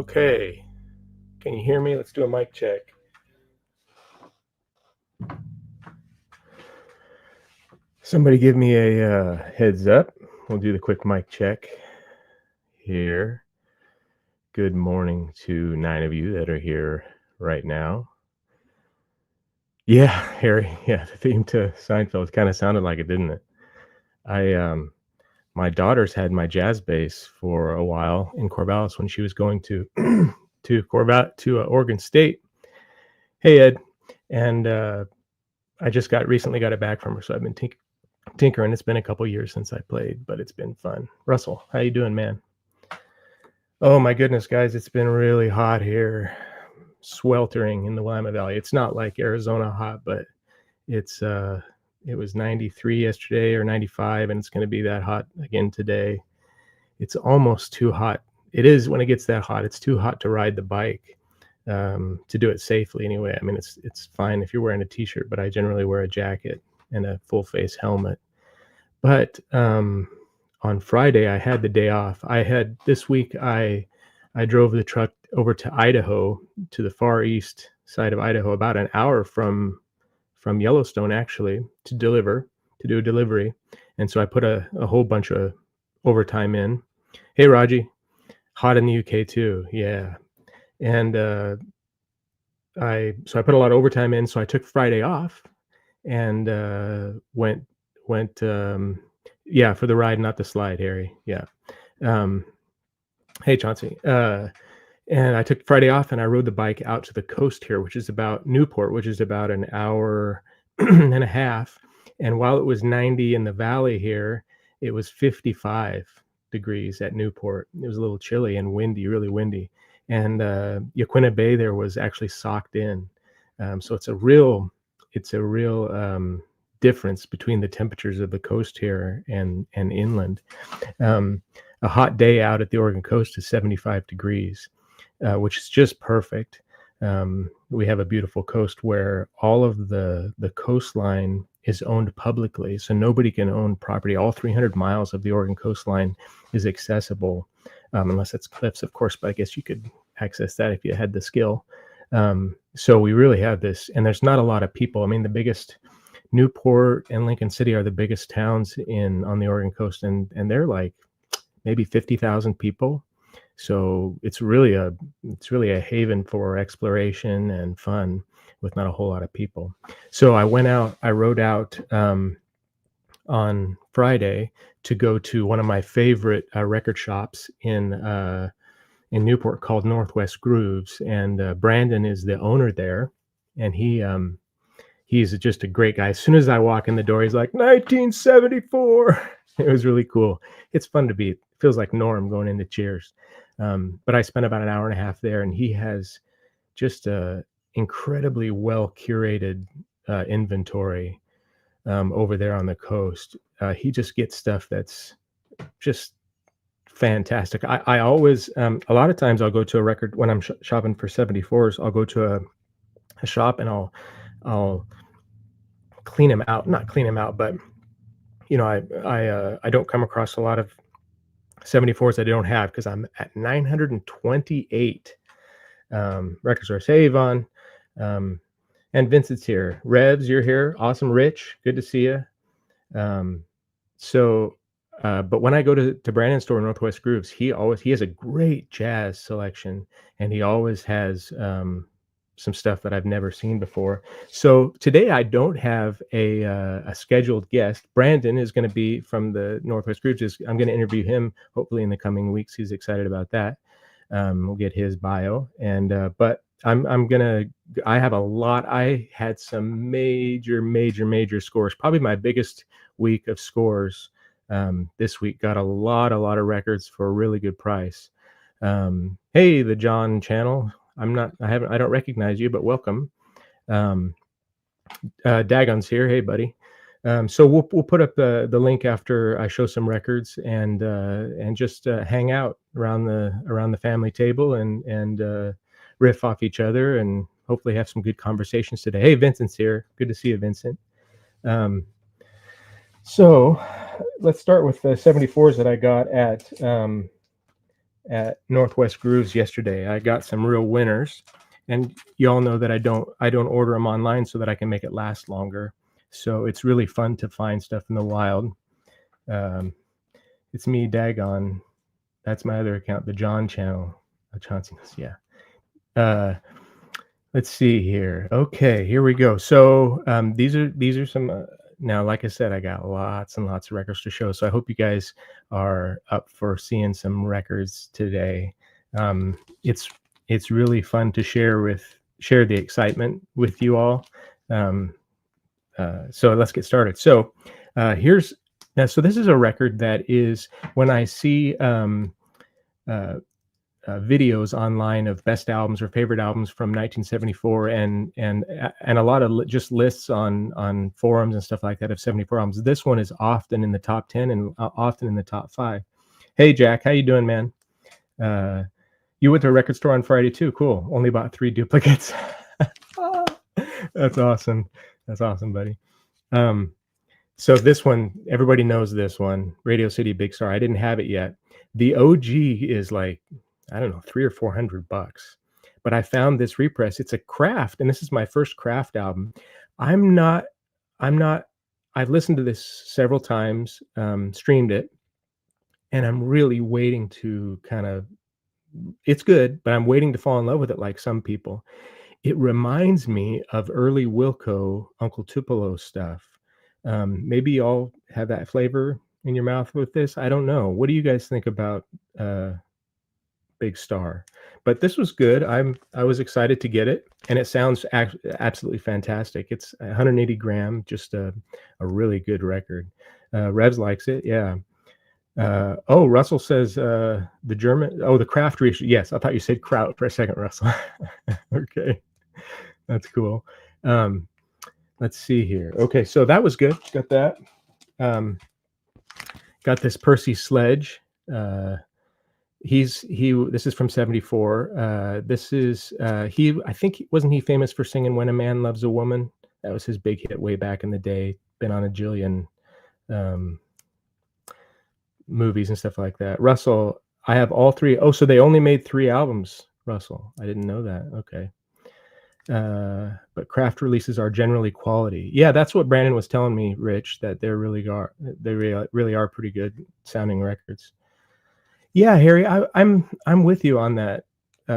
Okay, can you hear me? Let's do a mic check. Somebody give me a heads up. We'll do the quick mic check here. Good morning to 9 of you that are here right now. Yeah, Harry. Yeah, the theme to Seinfeld kind of sounded like it, didn't it? My daughter's had my jazz bass for a while in Corvallis when she was going to to Oregon State. Hey Ed, and I just recently got it back from her, so I've been tinkering. It's been a couple years since I played, but it's been fun. Russell, how you doing, man? Oh my goodness, guys, it's been really hot here, sweltering in the Willamette Valley. It's not like Arizona hot, but it was 93 yesterday or 95, and it's going to be that hot again today. It's almost too hot. It is when it gets that hot. It's too hot to ride the bike, to do it safely anyway. I mean, it's fine if you're wearing a t-shirt, but I generally wear a jacket and a full face helmet. But on Friday, I had the day off. This week, I drove the truck over to Idaho, to the far east side of Idaho, about an hour from Yellowstone, actually, to do a delivery. And so I put a whole bunch of overtime in. Hey, Raji, hot in the UK too. Yeah. And I put a lot of overtime in. So I took Friday off and went yeah, for the ride, not the slide, Harry. Yeah. Hey, Chauncey. And I took Friday off and I rode the bike out to the coast here, which is about Newport, which is about an hour and a half. And while it was 90 in the valley here, it was 55 degrees at Newport. It was a little chilly and windy, really windy. And Yaquina Bay there was actually socked in. So it's a real difference between the temperatures of the coast here and inland. A hot day out at the Oregon coast is 75 degrees, which is just perfect. We have a beautiful coast where all of the coastline is owned publicly, so nobody can own property. All 300 miles of the Oregon coastline is accessible, unless it's cliffs, of course, but I guess you could access that if you had the skill. So we really have this, and there's not a lot of people. I mean, the biggest Newport and Lincoln City are the biggest towns on the Oregon coast, and they're like maybe 50,000 people. So it's really a haven for exploration and fun with not a whole lot of people. So I rode out on Friday to go to one of my favorite record shops in Newport called Northwest Grooves, and Brandon is the owner there, and he's just a great guy. As soon as I walk in the door, he's like, 1974. It was really cool. It's fun to be. It feels like Norm going into Cheers. But I spent about an hour and a half there, and he has just a incredibly well curated inventory over there on the coast. He just gets stuff that's just fantastic. I always, a lot of times I'll go to a record when I'm shopping for 74s. I'll go to a shop and I'll clean them out, not clean them out, but I don't come across a lot of 74s I don't have because I'm at 928 record stores. Hey, Yvonne, and Vincent's here. Revs, you're here. Awesome. Rich, good to see you. But when I go to Brandon's store, Northwest Grooves, he has a great jazz selection, and he always has some stuff that I've never seen before. So today I don't have a scheduled guest. Brandon is going to be from the Northwest Grooves. I'm going to interview him hopefully in the coming weeks. He's excited about that. We'll get his bio, but I have a lot. I had some major scores. Probably my biggest week of scores this week. Got a lot of records for a really good price. Hey, the John channel. I don't recognize you, but welcome. Dagon's here. Hey, buddy. So we'll put up the link after I show some records and just hang out around the family table and riff off each other and hopefully have some good conversations today. Hey, Vincent's here. Good to see you, Vincent. So let's start with the 74s that I got at Northwest Grooves yesterday. I got some real winners, and you all know that I don't order them online so that I can make it last longer. So it's really fun to find stuff in the wild. It's me, Dagon. That's my other account, the John channel. Chauncey, yeah. Let's see here. Okay, here we go. So these are some. Now, like I said, I got lots and lots of records to show. So I hope you guys are up for seeing some records today. It's really fun to share the excitement with you all. So let's get started. So so this is a record that is, when I see videos online of best albums or favorite albums from 1974, and a lot of just lists on forums and stuff like that of 74 albums. This one is often in the top 10 and often in the top 5. Hey Jack, how you doing, man? You went to a record store on Friday too. Cool. Only bought 3 duplicates. That's awesome. That's awesome, buddy. So this one, everybody knows this one, Radio City Big Star. I didn't have it yet. The OG is like, I don't know, $300 or $400. But I found this repress. It's a craft, and this is my first craft album. I've listened to this several times, streamed it, and I'm really waiting to it's good, but I'm waiting to fall in love with it like some people. It reminds me of early Wilco, Uncle Tupelo stuff. Maybe y'all have that flavor in your mouth with this. I don't know. What do you guys think about Big Star? But this was good. I was excited to get it, and it sounds absolutely fantastic. It's 180 gram, just a really good record. Revs likes it, yeah. Russell says the craft reissue. Yes, I thought you said kraut for a second, Russell. Okay, that's cool. Let's see here. Okay, so that was good. Got that. Got this Percy Sledge. This is from 74. This is I think, wasn't he famous for singing When a Man Loves a Woman? That was his big hit way back in the day. Been on a jillion movies and stuff like that. Russell, I have all 3. Oh, so they only made 3 albums, Russell. I didn't know that. Okay. But craft releases are generally quality. Yeah, that's what Brandon was telling me, Rich, that they really are pretty good sounding records. Yeah, Harry, I'm with you on that.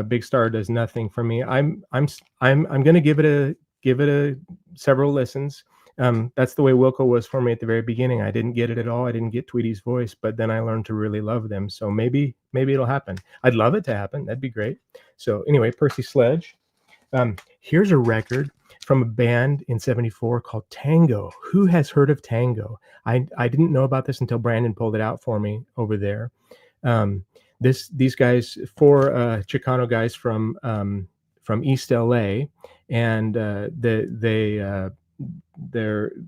Big Star does nothing for me. I'm gonna give it a several listens. That's the way Wilco was for me at the very beginning. I didn't get it at all. I didn't get Tweedy's voice, but then I learned to really love them. So maybe it'll happen. I'd love it to happen. That'd be great. So anyway, Percy Sledge. Here's a record from a band in 74 called Tango. Who has heard of Tango? I didn't know about this until Brandon pulled it out for me over there. These guys, 4 Chicano guys from East LA, and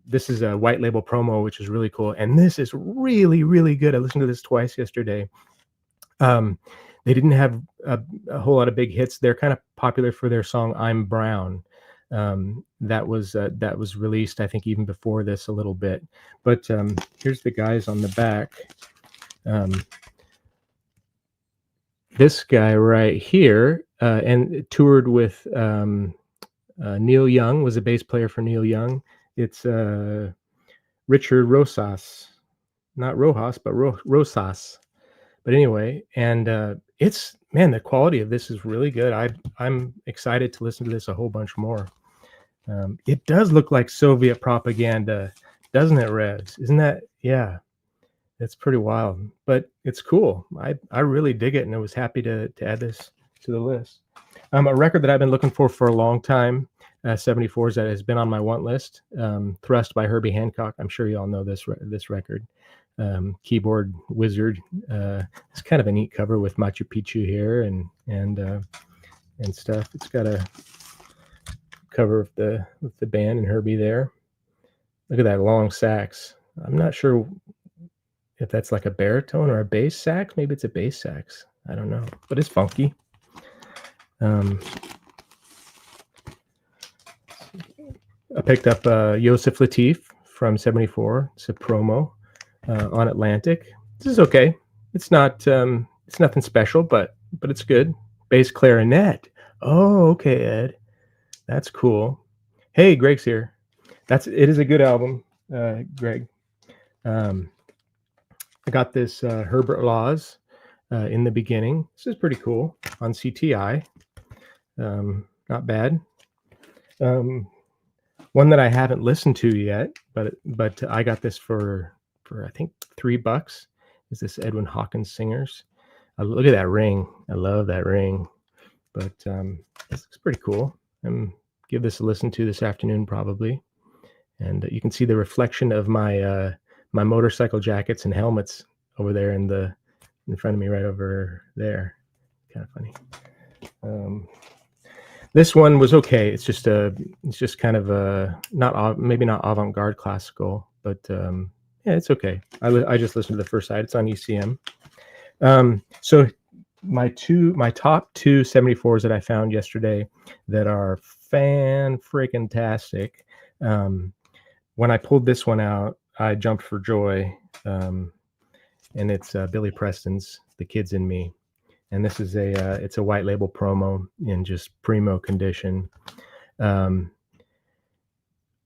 this is a white label promo, which is really cool. And this is really, really good. I listened to this twice yesterday. They didn't have a whole lot of big hits. They're kind of popular for their song "I'm Brown." That was released, I think, even before this a little bit. But here's the guys on the back. This guy right here, and toured with Neil Young, was a bass player for Neil Young. It's Richard Rosas, not Rojas, but Rosas. But anyway, and the quality of this is really good. I'm excited to listen to this a whole bunch more. It does look like Soviet propaganda, doesn't it, Revs? Isn't that? Yeah, it's pretty wild, but it's cool. I really dig it, and I was happy to add this to the list. A record that I've been looking for a long time, 74s, that has been on my want list. Thrust by Herbie Hancock. I'm sure you all know this record. Keyboard wizard. It's kind of a neat cover with Machu Picchu here and stuff. It's got a cover of the band and Herbie there. Look at that long sax. I'm not sure if that's like a baritone or a bass sax. Maybe it's a bass sax. I don't know, but it's funky. I picked up Yosef Lateef from 74. It's a promo on Atlantic. This is okay. It's not It's nothing special, but it's good. Bass clarinet. Oh, okay, Ed. That's cool. Hey, Greg's here. It is a good album, Greg. Um, I got this Herbert Laws in the beginning. This is pretty cool on CTI. Not bad. One that I haven't listened to yet, but I got this for I think $3. Is this Edwin Hawkins Singers? Look at that ring. I love that ring. But this looks pretty cool. Give this a listen to this afternoon probably. And you can see the reflection of my my motorcycle jackets and helmets over there in front of me, right over there. Kind of funny. This one was okay. It's just kind of maybe not avant-garde classical, but yeah, it's okay. I just listened to the first side. It's on ECM. So my top two 74s that I found yesterday that are fan-freaking-tastic. When I pulled this one out, I jumped for joy. And it's Billy Preston's "The Kids in Me." And this is it's a white label promo in just primo condition.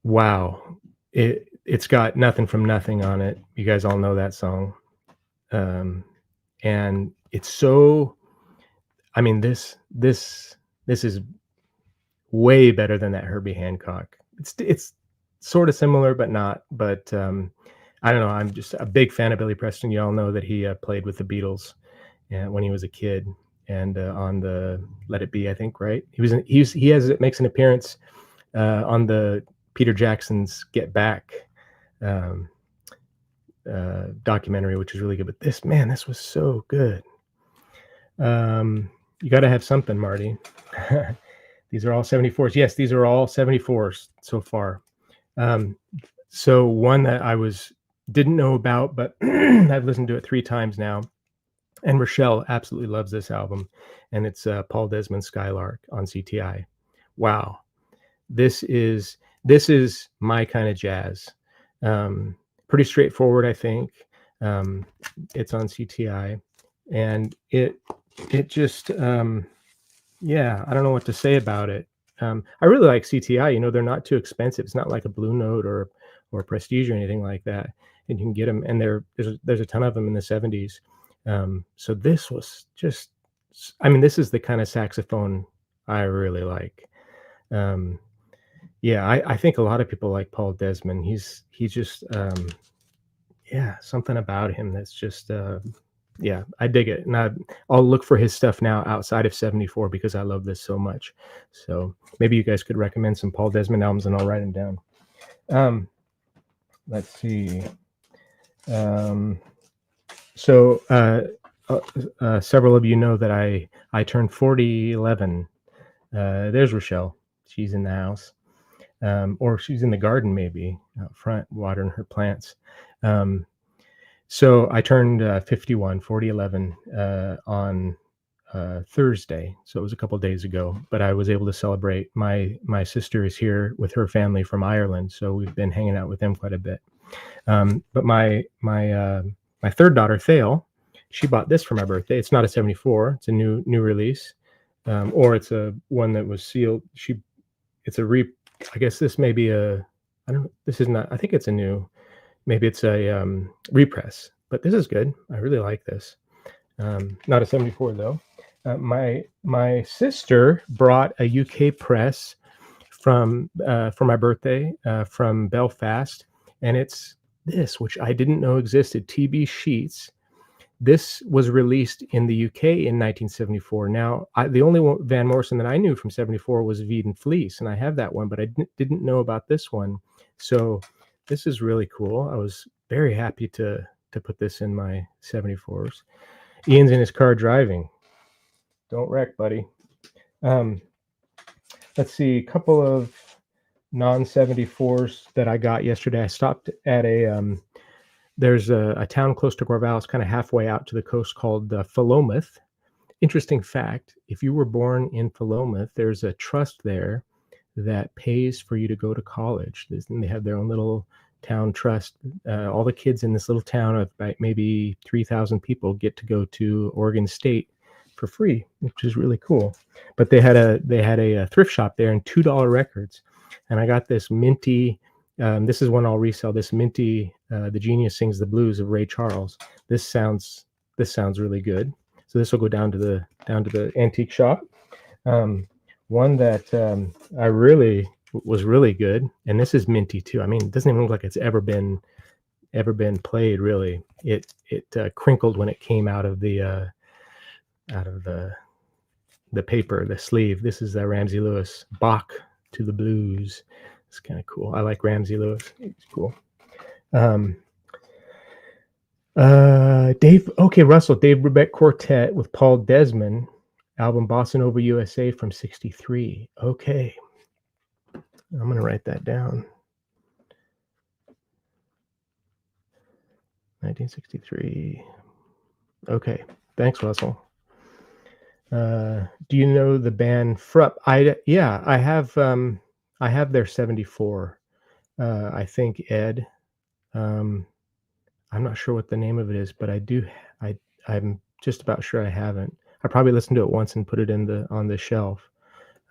Wow. It's got Nothing from Nothing on it. You guys all know that song. And it's so, I mean, this is way better than that Herbie Hancock. It's sort of similar, but not, but I don't know. I'm just a big fan of Billy Preston. You all know that he played with the Beatles when he was a kid, and on the Let It Be, I think, right? He makes an appearance on the Peter Jackson's Get Back documentary, which is really good. But this was so good. You got to have something, Marty. These are all 74s. Yes, these are all 74s so far. So one that I didn't know about, but I've listened to it 3 times now. And Rochelle absolutely loves this album. And it's Paul Desmond Skylark on CTI. Wow. This is my kind of jazz. Pretty straightforward, I think. It's on CTI. And it just, yeah, I don't know what to say about it. I really like CTI. They're not too expensive. It's not like a Blue Note or Prestige or anything like that. And you can get them, and there's a ton of them in the 70s. So this was just, this is the kind of saxophone I really like. Yeah, I think a lot of people like Paul Desmond. He's just, yeah, something about him that's just, yeah, I dig it. And I'll look for his stuff now outside of 74 because I love this so much. So maybe you guys could recommend some Paul Desmond albums and I'll write them down. Let's see. So several of you know that I turned 40/11. There's Rochelle. She's in the house. Or she's in the garden maybe out front watering her plants. So I turned 51, 40/11 on Thursday. So it was a couple days ago, but I was able to celebrate. My sister is here with her family from Ireland, so we've been hanging out with them quite a bit. But my third daughter, Thale, she bought this for my birthday. It's not a 74. It's a new release, or it's a one that was sealed. It's a I guess this may be this is not, I think it's a new, maybe it's a repress, but this is good. I really like this. Not a 74 though. My sister brought a UK press for my birthday from Belfast, and it's this, which I didn't know existed, TB Sheets. This was released in the UK in 1974. Now, the only Van Morrison that I knew from 74 was Veed and Fleece, and I have that one, but I didn't know about this one. So this is really cool. I was very happy to put this in my 74s. Ian's in his car driving. Don't wreck, buddy. Let's see, a couple of non-74s that I got yesterday. I stopped at there's a town close to Corvallis, kind of halfway out to the coast, called Philomath. Interesting fact, if you were born in Philomath, there's a trust there that pays for you to go to college. They have their own little town trust. All the kids in this little town of about maybe 3,000 people get to go to Oregon State for free, which is really cool. But they had a thrift shop there and $2 records, and I got this minty. This is one I'll resell. This minty, "The Genius Sings the Blues" of Ray Charles. This sounds really good. So this will go down to the antique shop. One that I really was really good, and this is minty too. I mean, it doesn't even look like it's ever been played. Really, it crinkled when it came out of the paper, the sleeve. This is Ramsey Lewis, "Bach to the Blues." It's kind of cool. I like Ramsey Lewis. It's cool. Dave Brubeck Quartet with Paul Desmond, album Bossa Nova USA from '63. Okay. I'm going to write that down. 1963. Okay. Thanks, Russell. Do you know the band Frupp? I have their 74. I think Ed. I'm not sure what the name of it is, but I'm just about sure I haven't. I probably listened to it once and put it on the shelf.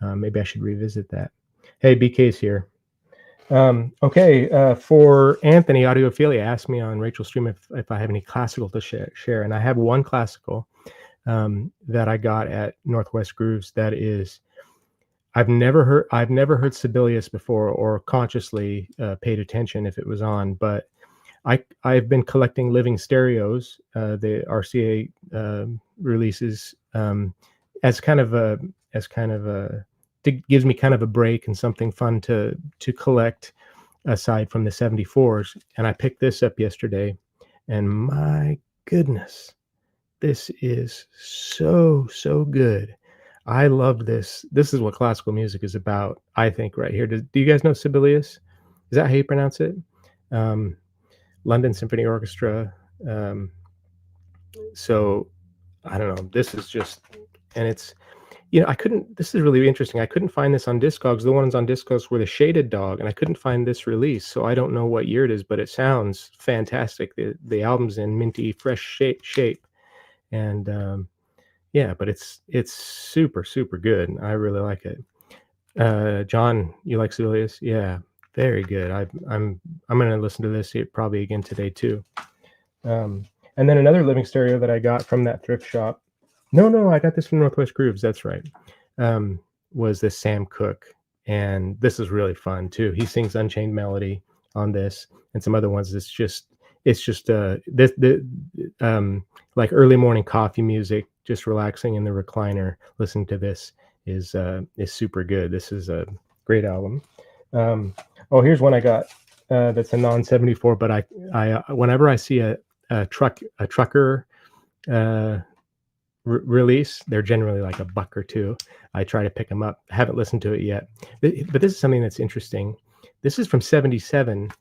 Maybe I should revisit that. Hey, BK's here. Okay, for Anthony, Audiophilia asked me on Rachel's stream if I have any classical to share, and I have one classical that I got at Northwest Grooves. That is, I've never heard Sibelius before or consciously paid attention if it was on, but I've been collecting living stereos, the RCA releases, as kind of a gives me kind of a break and something fun to collect aside from the 74s. And I picked this up yesterday, and my goodness, this is so good. I love this. This is what classical music is about, I think, right here. Do you guys know Sibelius? Is that how you pronounce it? London Symphony Orchestra. So I don't know. This is just, and it's, this is really interesting. I couldn't find this on Discogs. The ones on Discogs were the Shaded Dog, and I couldn't find this release. So I don't know what year it is, but it sounds fantastic. The album's in minty, fresh shape. And but it's super good. I really like it. John, you like Sibelius? Yeah, very good. I'm going to listen to this probably again today too. And then another living stereo that I got from that thrift shop. No, I got this from Northwest Grooves. That's right. Was this Sam Cooke, and this is really fun too. He sings Unchained Melody on this, and some other ones. It's just like early morning coffee music, just relaxing in the recliner. Listening to this is super good. This is a great album. Here's one I got that's a non-74, but I whenever I see a trucker release, they're generally like $1 or $2. I try to pick them up. I haven't listened to it yet, but this is something that's interesting. This is from '77,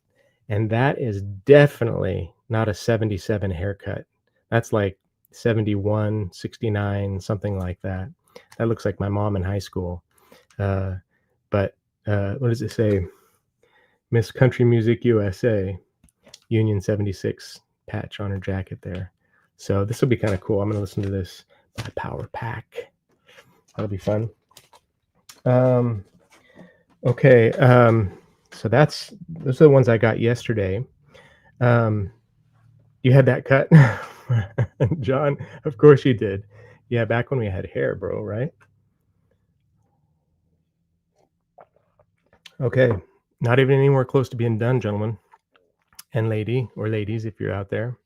and that is definitely not a '77 haircut. That's like 71, 69, something like that. That looks like my mom in high school. But what does it say? Miss Country Music USA, Union 76 patch on her jacket there. So this will be kind of cool. I'm going to listen to this by Power Pack. That'll be fun. Okay. So those are the ones I got yesterday. You had that cut? John, of course you did. Yeah, back when we had hair, bro, right? Okay. Not even anywhere close to being done, gentlemen and ladies, if you're out there.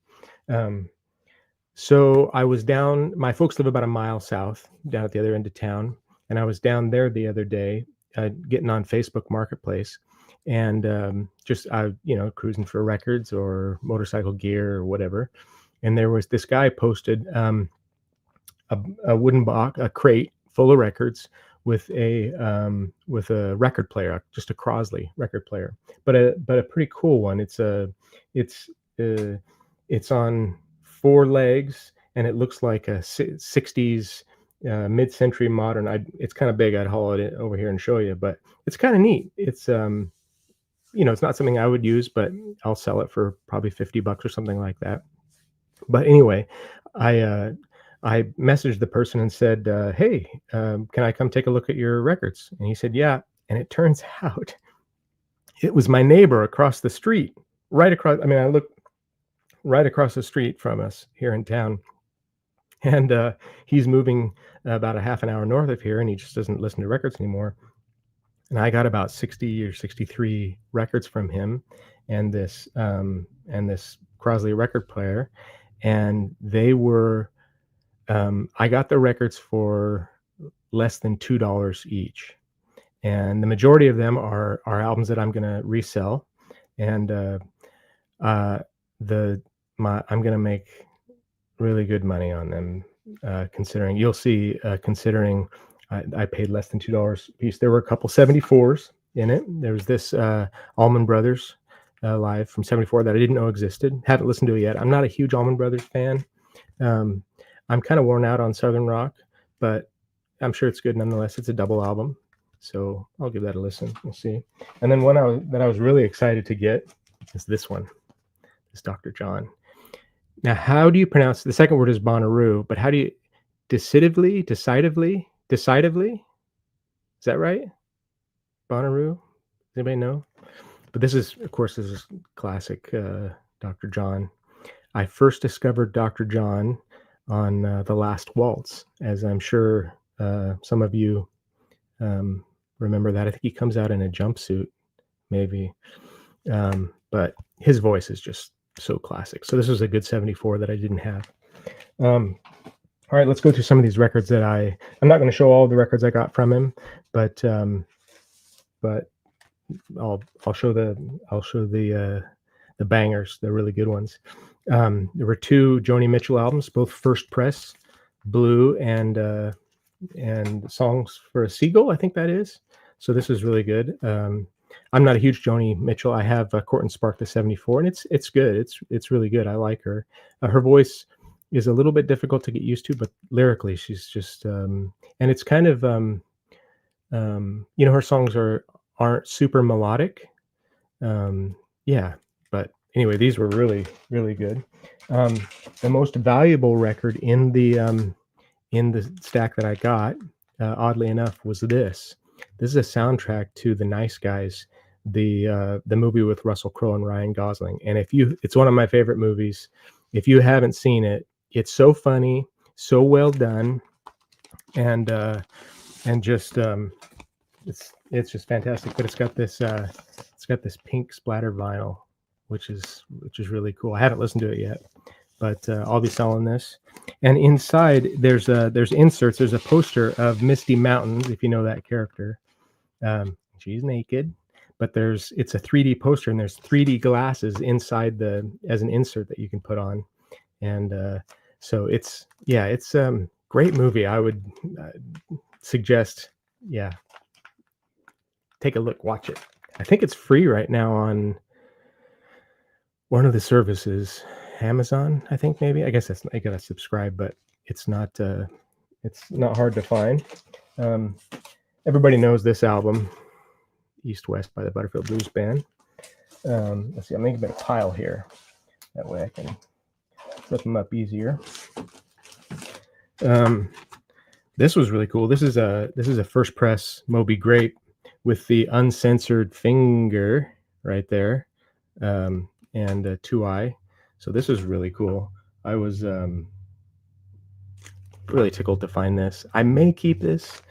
So I was down, my folks live about a mile south, down at the other end of town. And I was down there the other day, getting on Facebook Marketplace, and just cruising for records or motorcycle gear or whatever. And there was this guy posted a wooden box, a crate full of records with a record player, just a Crosley record player, but a pretty cool one. It's on 4 legs, and it looks like a 60s mid-century modern. It's kind of big. I'd haul it over here and show you, but it's kind of neat. It's it's not something I would use, but I'll sell it for probably $50 or something like that. But anyway, I messaged the person and said, "Hey, can I come take a look at your records?" And he said, "Yeah." And it turns out it was my neighbor across the street, right across. I mean, I looked right across the street from us here in town, and he's moving about a half an hour north of here, and he just doesn't listen to records anymore. And I got about 60 or 63 records from him, and this Crosley record player, and they were. I got the records for less than $2 each, and the majority of them are albums that I'm going to resell, and I'm going to make really good money on them. Considering you'll see, considering I paid less than $2 a piece. There were a couple 74s in it. There was this Allman Brothers live from '74 that I didn't know existed. Haven't listened to it yet. I'm not a huge Allman Brothers fan. I'm kind of worn out on Southern rock, but I'm sure it's good nonetheless. It's a double album, so I'll give that a listen. We'll see. And then one that I was really excited to get is this one. This Dr. John. Now, how do you pronounce the second word is Bonnaroo, but how do you decidively? Is that right? Bonnaroo? Does anybody know? But this is, of course, this is classic Dr. John. I first discovered Dr. John on The Last Waltz, as I'm sure some of you remember that. I think he comes out in a jumpsuit, maybe. But his voice is just so classic. So this was a good 74 that I didn't have. All right, let's go through some of these records that I'm not going to show all the records I got from him, but I'll show the bangers, the really good ones. There were two Joni Mitchell albums, both first press, Blue and Songs for a Seagull, I think that is. So this is really good. I'm not a huge Joni Mitchell. I have Court and Spark the 74, and it's good. It's really good. I like her. Her voice is a little bit difficult to get used to, but lyrically she's just and it's kind of her songs aren't super melodic. Yeah, but anyway, these were really, really good. The most valuable record in the stack that I got, oddly enough, was this. This is a soundtrack to The Nice Guys, the movie with Russell Crowe and Ryan Gosling. And it's one of my favorite movies. If you haven't seen it, it's so funny, so well done, and just it's just fantastic. But it's got this pink splatter vinyl, which is really cool. I haven't listened to it yet, but I'll be selling this. And inside there's inserts. There's a poster of Misty Mountains, if you know that character. She's naked, but it's a 3D poster, and there's 3D glasses inside as an insert that you can put on. And so it's great movie. I would suggest, take a look, watch it. I think it's free right now on one of the services, Amazon, I think, maybe. I guess I gotta subscribe, but it's not hard to find. Everybody knows this album, East West by the Butterfield Blues Band. Let's see, I'm making a bit of pile here. That way I can flip them up easier. This was really cool. This is a first press Moby Grape with the uncensored finger right there, and 2i. So this is really cool. I was really tickled to find this. I may keep this,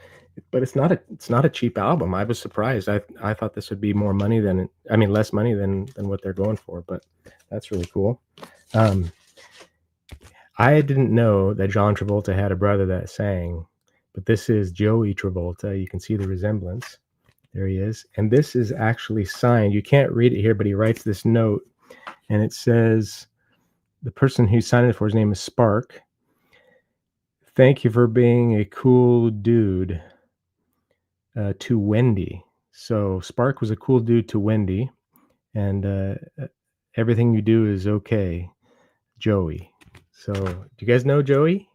but it's not a cheap album. I was surprised. I thought this would be more money less money than what they're going for, but that's really cool. I didn't know that John Travolta had a brother that sang, but this is Joey Travolta. You can see the resemblance. There he is. And this is actually signed. You can't read it here, but he writes this note, and it says, the person who signed it for, his name is Spark. Thank you for being a cool dude to Wendy. So Spark was a cool dude to Wendy, and everything you do is okay, Joey. So do you guys know Joey?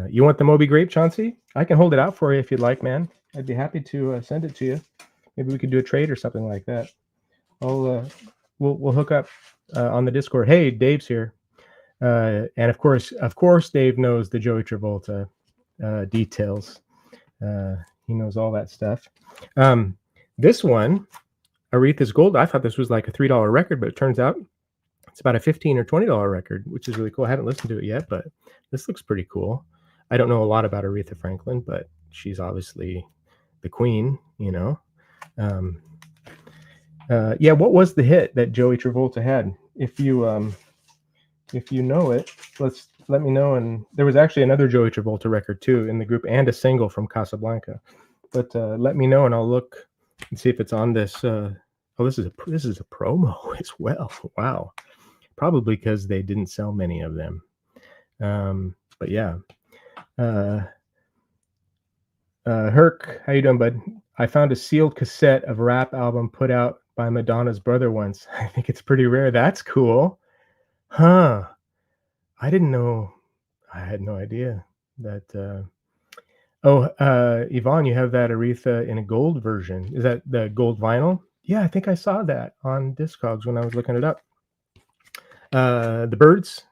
You want the Moby Grape, Chauncey? I can hold it out for you if you'd like, man. I'd be happy to send it to you. Maybe we could do a trade or something like that. we'll hook up on the Discord. Hey, Dave's here, and of course, Dave knows the Joey Travolta details. He knows all that stuff. This one, Aretha's Gold. I thought this was like a $3 record, but it turns out it's about a $15 or $20 record, which is really cool. I haven't listened to it yet, but this looks pretty cool. I don't know a lot about Aretha Franklin, but she's obviously the queen, you know. Yeah, what was the hit that Joey Travolta had? If you know it, let me know. And there was actually another Joey Travolta record too in the group, and a single from Casablanca. But let me know, and I'll look and see if it's on this. Oh, this is a promo as well. Wow, probably because they didn't sell many of them. But yeah, Herc, how you doing, bud? I found a sealed cassette of a rap album put out by Madonna's brother once. I think it's pretty rare. That's cool, huh? I didn't know. I had no idea that. Yvonne, you have that Aretha in a gold version. Is that the gold vinyl? Yeah, I think I saw that on Discogs when I was looking it up. The Byrds,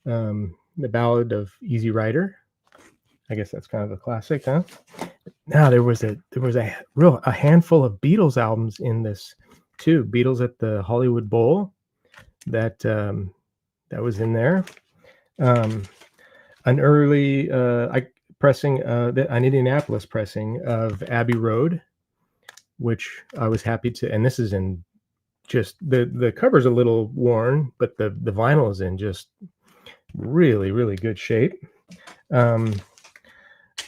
the Ballad of Easy Rider. I guess that's kind of a classic, huh? Now there was a handful of Beatles albums in this too. Beatles at the Hollywood Bowl, that was in there. An early pressing, an Indianapolis pressing of Abbey Road, which I was happy to. And this is in just the cover's a little worn, but the vinyl is in just really, really good shape.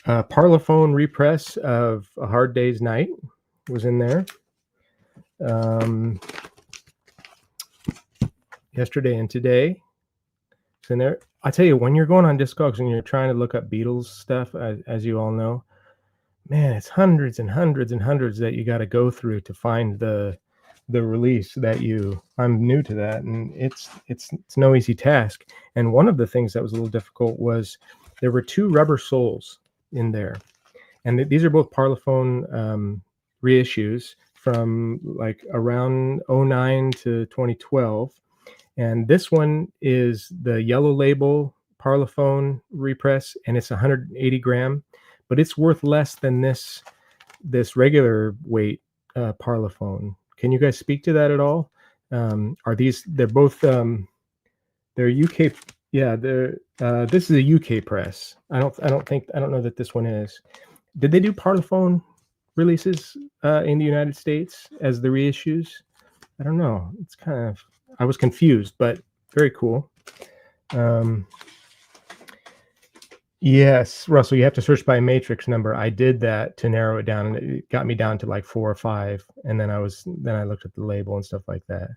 Parlophone repress of A Hard Day's Night was in there. Yesterday and Today is in there. I tell you, when you're going on Discogs and you're trying to look up Beatles stuff, as you all know, man, it's hundreds and hundreds and hundreds that you got to go through to find the release that I'm new to that, and it's no easy task. And one of the things that was a little difficult was there were 2 rubber soles in there, and these are both Parlophone reissues from like around 2009 to 2012. And this one is the yellow label Parlophone repress, and it's 180 gram, but it's worth less than this regular weight Parlophone. Can you guys speak to that at all? Are these? They're both. They're UK. Yeah, this is a UK press. I don't know that this one is. Did they do Parlophone releases in the United States as the reissues? I don't know. It's kind of. I was confused, but very cool. Yes, Russell, you have to search by matrix number. I did that to narrow it down, and it got me down to like 4 or 5. And then I looked at the label and stuff like that.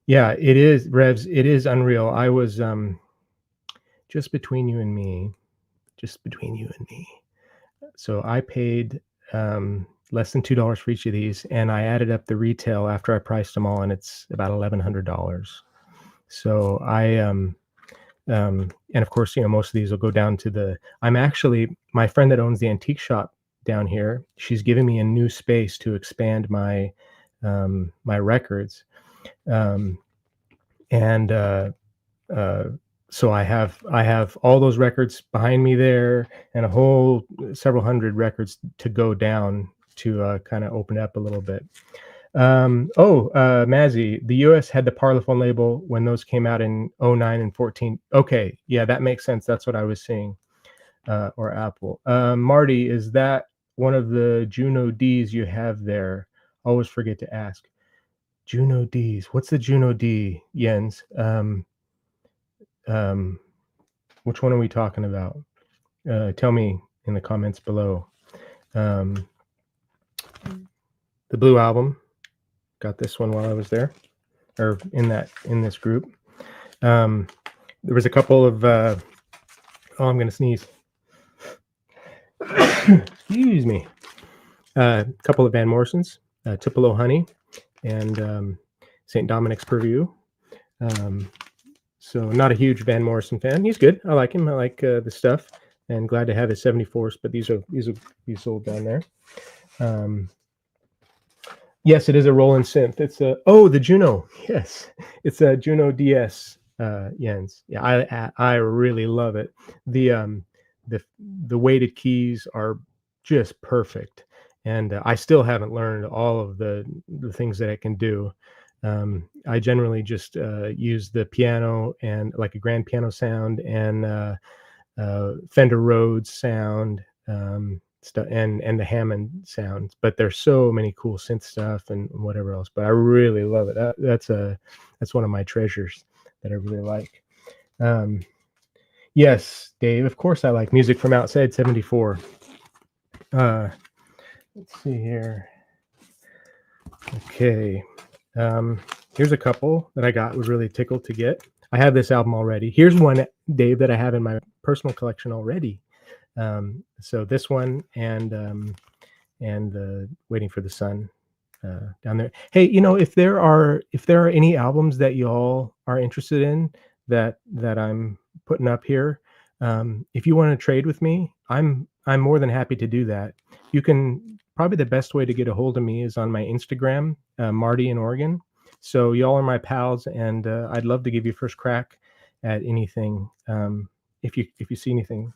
Yeah, it is, Revs. It is unreal. I was just between you and me. So I paid less than $2 for each of these, and I added up the retail after I priced them all, and it's about $1,100. So and of course, most of these will go down to my friend that owns the antique shop down here, she's giving me a new space to expand my my records, so I have all those records behind me there, and a whole several hundred records to go down to kind of open up a little bit. Mazzy, the US had the Parlophone label when those came out in 2009 and 14. Okay, yeah, that makes sense. That's what I was seeing. Or Apple. Marty, is that one of the Juno Ds you have there? Always forget to ask. Juno Ds. What's the Juno D, Jens? Which one are we talking about? Tell me in the comments below. The Blue Album. Got this one while I was there, or in this group. There was a couple of I'm gonna sneeze. Excuse me. A couple of Van Morrisons, Tupelo Honey, and St. Dominic's Purview. So not a huge Van Morrison fan. He's good. I like him. I like the stuff, and glad to have his 74s. But these will be sold down there. Yes, it is a Roland synth. It's the Juno. Yes, it's a Juno DS. Jens. Yeah, I really love it. The um the the weighted keys are just perfect, and I still haven't learned all of the things that it can do. I generally just use the piano and like a grand piano sound and Fender Rhodes sound, stuff, and the Hammond sounds. But there's so many cool synth stuff and whatever else. But I really love it. That's one of my treasures that I really like. Um, yes, Dave. Of course, I like music from outside '74. Uh, let's see here. Okay. Here's a couple that I got, was really tickled to get. I have this album already. Here's one, Dave, that I have in my personal collection already. So this one and Waiting for the Sun down there. Hey, if there are any albums that y'all are interested in that I'm putting up here, if you want to trade with me, I'm more than happy to do that. You can probably, the best way to get a hold of me is on my Instagram, Marty in Oregon. So y'all are my pals, and I'd love to give you first crack at anything if you see anything.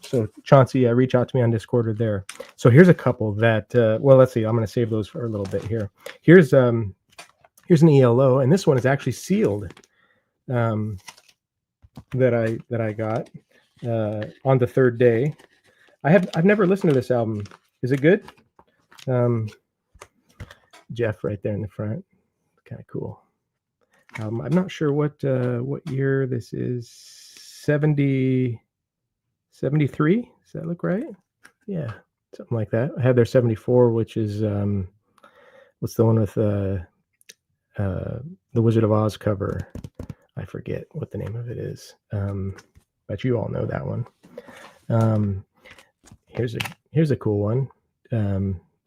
So Chauncey, reach out to me on Discord or there. So here's a couple that well, let's see. I'm going to save those for a little bit here. Here's an ELO, and this one is actually sealed. That I got on the third day. I've never listened to this album. Is it good? Jeff right there in the front. Kind of cool. I'm not sure what year this is. 73. Does that look right? Yeah, something like that. I have their 74, which is what's the one with the Wizard of Oz cover? I forget what the name of it is, but you all know that one. Here's a cool one,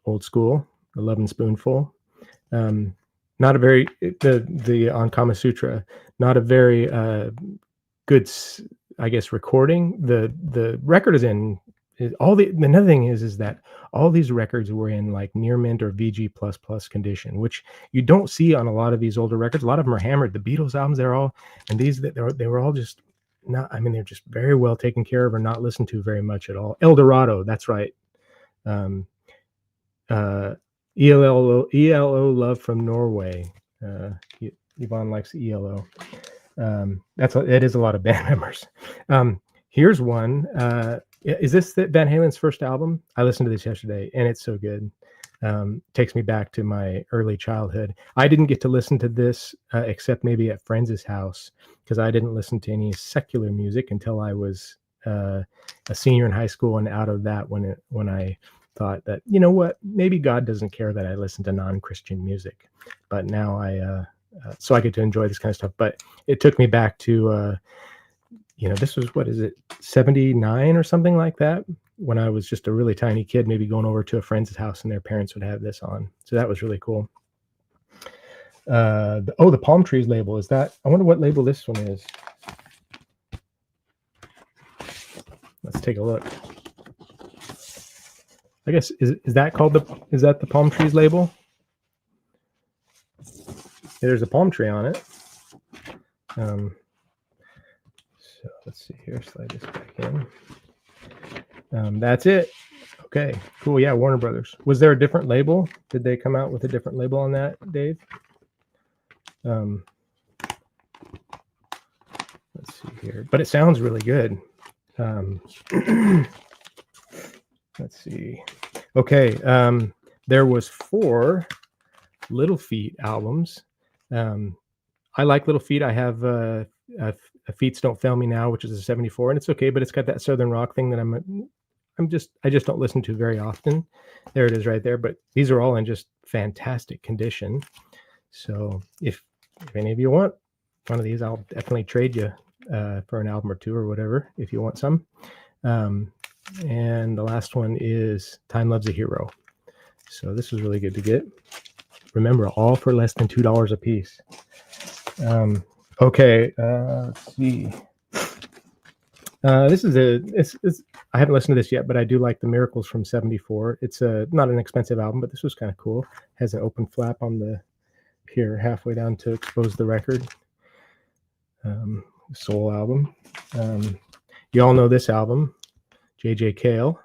old school, The Lovin' Spoonful. Not a very the on Kama Sutra, not a very good, I guess, recording. The record is in another thing is that all these records were in like near mint or VG++ condition, which you don't see on a lot of these older records. A lot of them are hammered. The Beatles albums, they're all, and these they were all just not. I mean, they're just very well taken care of or not listened to very much at all. El Dorado, that's right. ELO Love from Norway. Yvonne likes ELO. It is a lot of band members. Here's one. Is this Van Halen's first album? I listened to this yesterday, and it's so good. Takes me back to my early childhood. I didn't get to listen to this except maybe at friends' house, because I didn't listen to any secular music until I was a senior in high school, and out of that when I thought that, you know what, maybe God doesn't care that I listen to non-Christian music. But now so I get to enjoy this kind of stuff. But it took me back to this was, what is it, 79 or something like that, when I was just a really tiny kid, maybe going over to a friend's house and their parents would have this on. So that was really cool. The Palm Trees label, is that, I wonder what label this one is. Let's take a look. I guess is that the Palm Trees label? There's a palm tree on it. So let's see here. Slide this back in. That's it. Okay, cool. Yeah, Warner Brothers. Was there a different label? Did they come out with a different label on that, Dave? Let's see here. But it sounds really good. Let's see. Okay, there was 4 Little Feat albums. I like Little Feat. I have Feats Don't Fail Me Now, which is a 74, and it's okay, but it's got that southern rock thing that I just don't listen to very often. There it is right there. But these are all in just fantastic condition. So if any of you want one of these, I'll definitely trade you for an album or 2 or whatever, if you want some. And the last one is Time Loves a Hero. So this was really good to get. Remember, all for less than $2 a piece. Okay, let's see. This is I haven't listened to this yet, but I do like the Miracles from '74. It's not an expensive album, but this was kind of cool. Has an open flap on the here halfway down to expose the record. Soul album. You all know this album, J.J. Cale.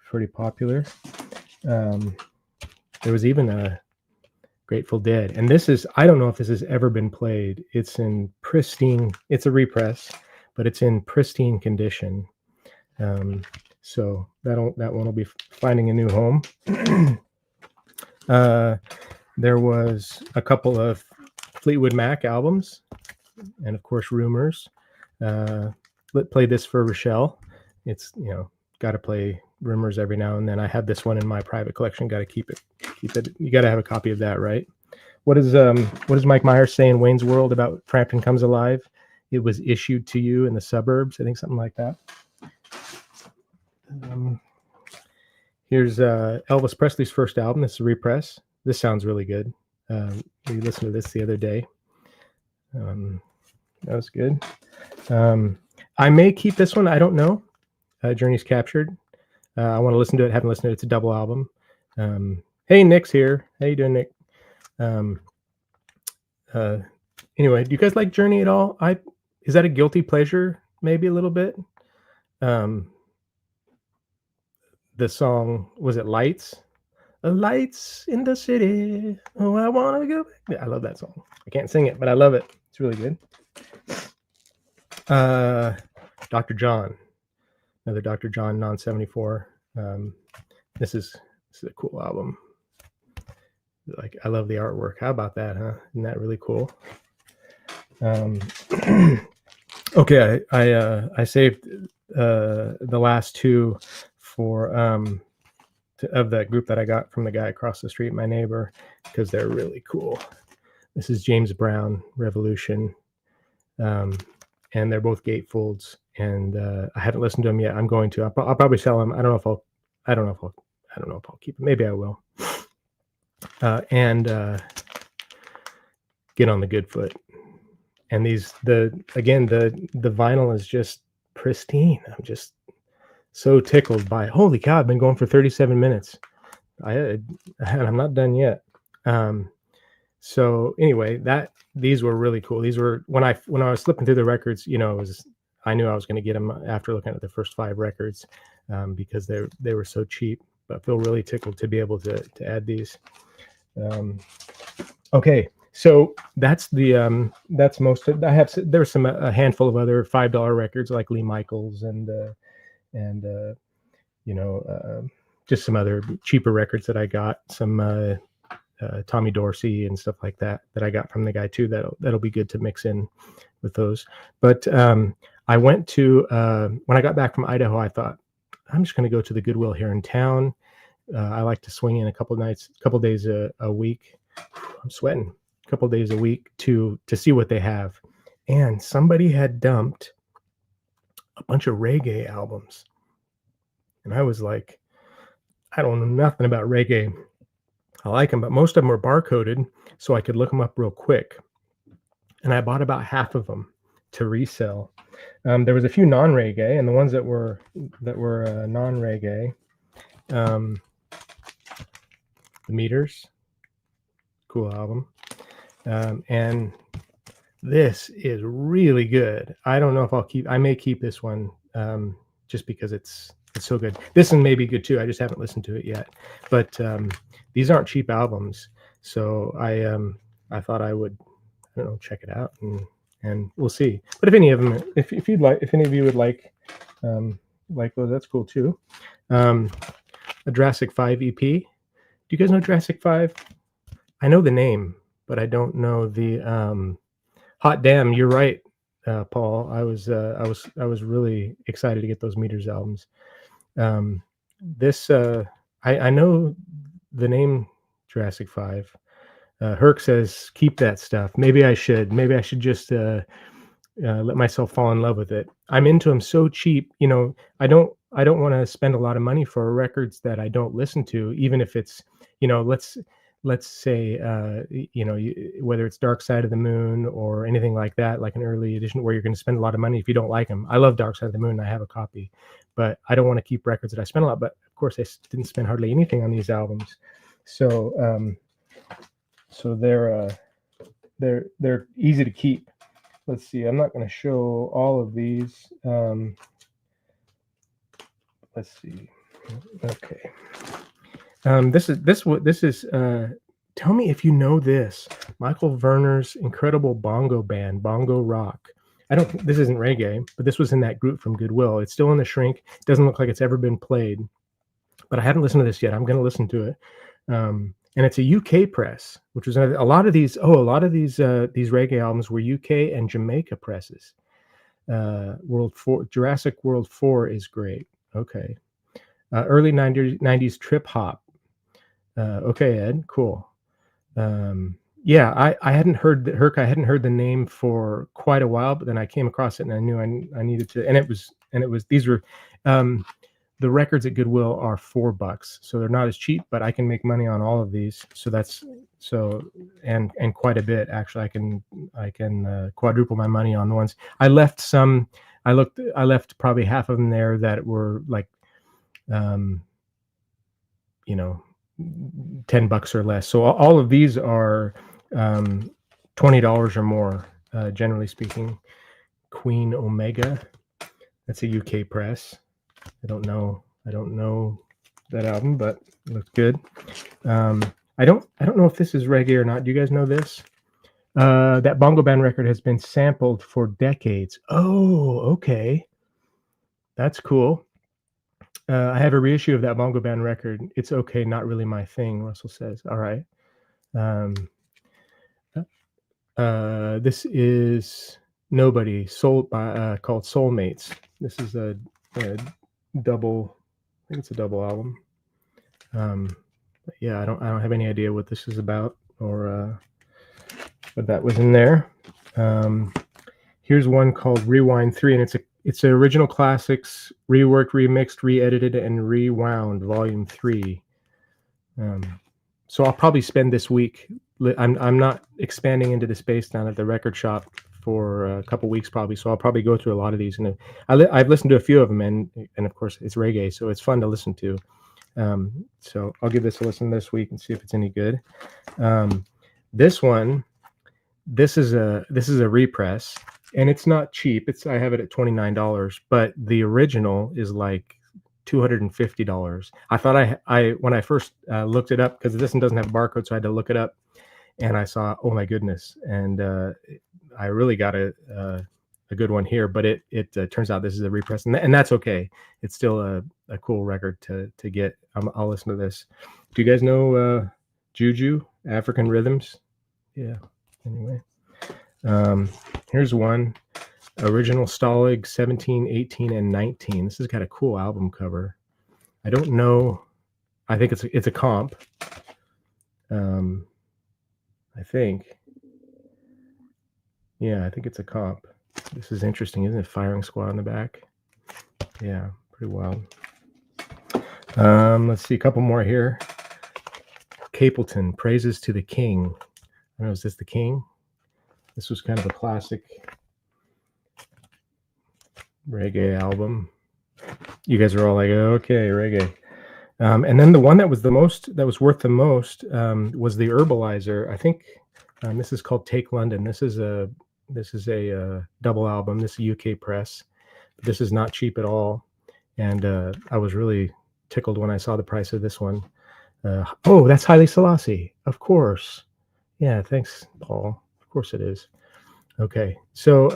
Pretty popular. There was even a Grateful Dead, and this is, I don't know if this has ever been played. It's in pristine, it's a repress, but it's in pristine condition. So that one will be finding a new home. There was a couple of Fleetwood Mac albums, and of course Rumors. Played this for Rochelle. It's, got to play Rumors every now and then. I have this one in my private collection. Got to keep it. You got to have a copy of that, right? What does Mike Myers say in Wayne's World about Frampton Comes Alive? It was issued to you in the suburbs. I think something like that. Here's Elvis Presley's first album. This is a repress. This sounds really good. We listened to this the other day. That was good. I may keep this one. I don't know. Journey's Captured. I want to listen to it. Haven't listened to it. It's a double album. Hey, Nick's here. How you doing, Nick? Anyway, do you guys like Journey at all? Is that a guilty pleasure? Maybe a little bit. The song, was it Lights? Lights in the city. Oh, I want to go back. Yeah, I love that song. I can't sing it, but I love it. It's really good. Dr. John. Another Dr. John Non 74. This is a cool album. Like, I love the artwork. How about that, huh? Isn't that really cool? Okay, I saved the last two for of that group that I got from the guy across the street, my neighbor, because they're really cool. This is James Brown, Revolution, and they're both gatefolds. And I haven't listened to them yet. I'm going to. I'll probably sell them. I don't know if I'll keep them. Maybe I will. And Get on the Good Foot. And the vinyl is just pristine. I'm just so tickled by it. Holy cow! I've been going for 37 minutes. I'm not done yet. So anyway, these were really cool. These were when I was flipping through the records. I knew I was going to get them after looking at the first 5 records because they were so cheap. But I feel really tickled to be able to add these. Okay, so that's most of. There's a handful of other $5 records like Lee Michaels and just some other cheaper records that I got. Some Tommy Dorsey and stuff like that I got from the guy too. That'll be good to mix in with those. But I went to when I got back from Idaho, I thought I'm just going to go to the Goodwill here in town. I like to swing in a couple days a week. I'm sweating. A couple days a week to see what they have. And somebody had dumped a bunch of reggae albums. And I was like, I don't know nothing about reggae. I like them, but most of them were barcoded, so I could look them up real quick. And I bought about half of them to resell. There was a few non-reggae, and the ones that were non-reggae, The Meters, cool album, and this is really good. I don't know if I may keep this one just because it's so good. This one may be good too. I just haven't listened to it yet. But these aren't cheap albums, so I thought I would, check it out and we'll see. But if any of them, if any of you would like those, that's cool too. A Jurassic 5 EP. Do you guys know Jurassic 5? I know the name, but I don't know the hot damn. You're right, Paul. I was really excited to get those Meters albums. I know the name Jurassic 5. Herc says keep that stuff. Maybe I should just let myself fall in love with it. I'm into them so cheap. I don't want to spend a lot of money for records that I don't listen to, even if it's, let's say, whether it's Dark Side of the Moon or anything like that, like an early edition where you're going to spend a lot of money if you don't like them. I love Dark Side of the Moon. I have a copy, but I don't want to keep records that I spent a lot. But of course, I didn't spend hardly anything on these albums, so they're easy to keep. Let's see. I'm not going to show all of these. Let's see. Okay. This is. Tell me if you know this. Michael Werner's incredible bongo band, Bongo Rock. I don't. This isn't reggae, but this was in that group from Goodwill. It's still in the shrink. It doesn't look like it's ever been played, but I haven't listened to this yet. I'm going to listen to it. And it's a UK press, which was a lot of these. Oh, a lot of these reggae albums were UK and Jamaica presses. Jurassic World 4 is great. Okay. Early 90s trip hop. Okay, Ed, cool. Yeah, I hadn't heard Herc. I hadn't heard the name for quite a while, but then I came across it and I knew I needed to. And it was these were the records at Goodwill are $4, so they're not as cheap, but I can make money on all of these. So that's and quite a bit actually. I can quadruple my money on the ones I left. I left probably half of them there that were like, $10 or less. So all of these are $20 or more, generally speaking. Queen Omega, that's a UK press. I don't know that album, but it looks good. I don't know if this is reggae or not. Do you guys know this? That Bongo Band record has been sampled for decades. Oh, okay. That's cool. I have a reissue of that Bongo Band record. It's okay, not really my thing, Russell says. All right. This is Nobody, called Soulmates. This is a double, I think it's a double album. Yeah, I don't have any idea what this is about or what that was in there. Here's one called Rewind 3, and it's an original classics, reworked, remixed, re-edited, and rewound, volume 3. So I'll probably spend this week. I'm not expanding into the space down at the record shop for a couple weeks probably, so I'll probably go through a lot of these. And I've listened to a few of them, and of course it's reggae, so it's fun to listen to. So I'll give this a listen this week and see if it's any good. This is a repress. And it's not cheap. I have it at $29, but the original is like $250. I thought when I first looked it up, because this one doesn't have a barcode, so I had to look it up, and I saw, oh my goodness, and I really got a good one here. But it turns out this is a repress, and that's okay. It's still a cool record to get. I'll listen to this. Do you guys know Juju, African Rhythms? Yeah. Anyway. Here's one, original Stalag 17, 18, and 19. This has got a cool album cover. I don't know. I think it's a comp. I think. Yeah, I think it's a comp. This is interesting, isn't it? Firing Squad on the back. Yeah, pretty wild. Let's see a couple more here. Capleton, Praises to the King. I don't know, is this the King? This was kind of a classic reggae album. You guys are all like, okay, reggae. And then the one that was worth the most was the Herbalizer. I think this is called Take London. This is a double album. This is a UK press. This is not cheap at all. And I was really tickled when I saw the price of this one. Oh, that's Haile Selassie. Of course. Yeah, thanks, Paul. Of course it is. Okay, so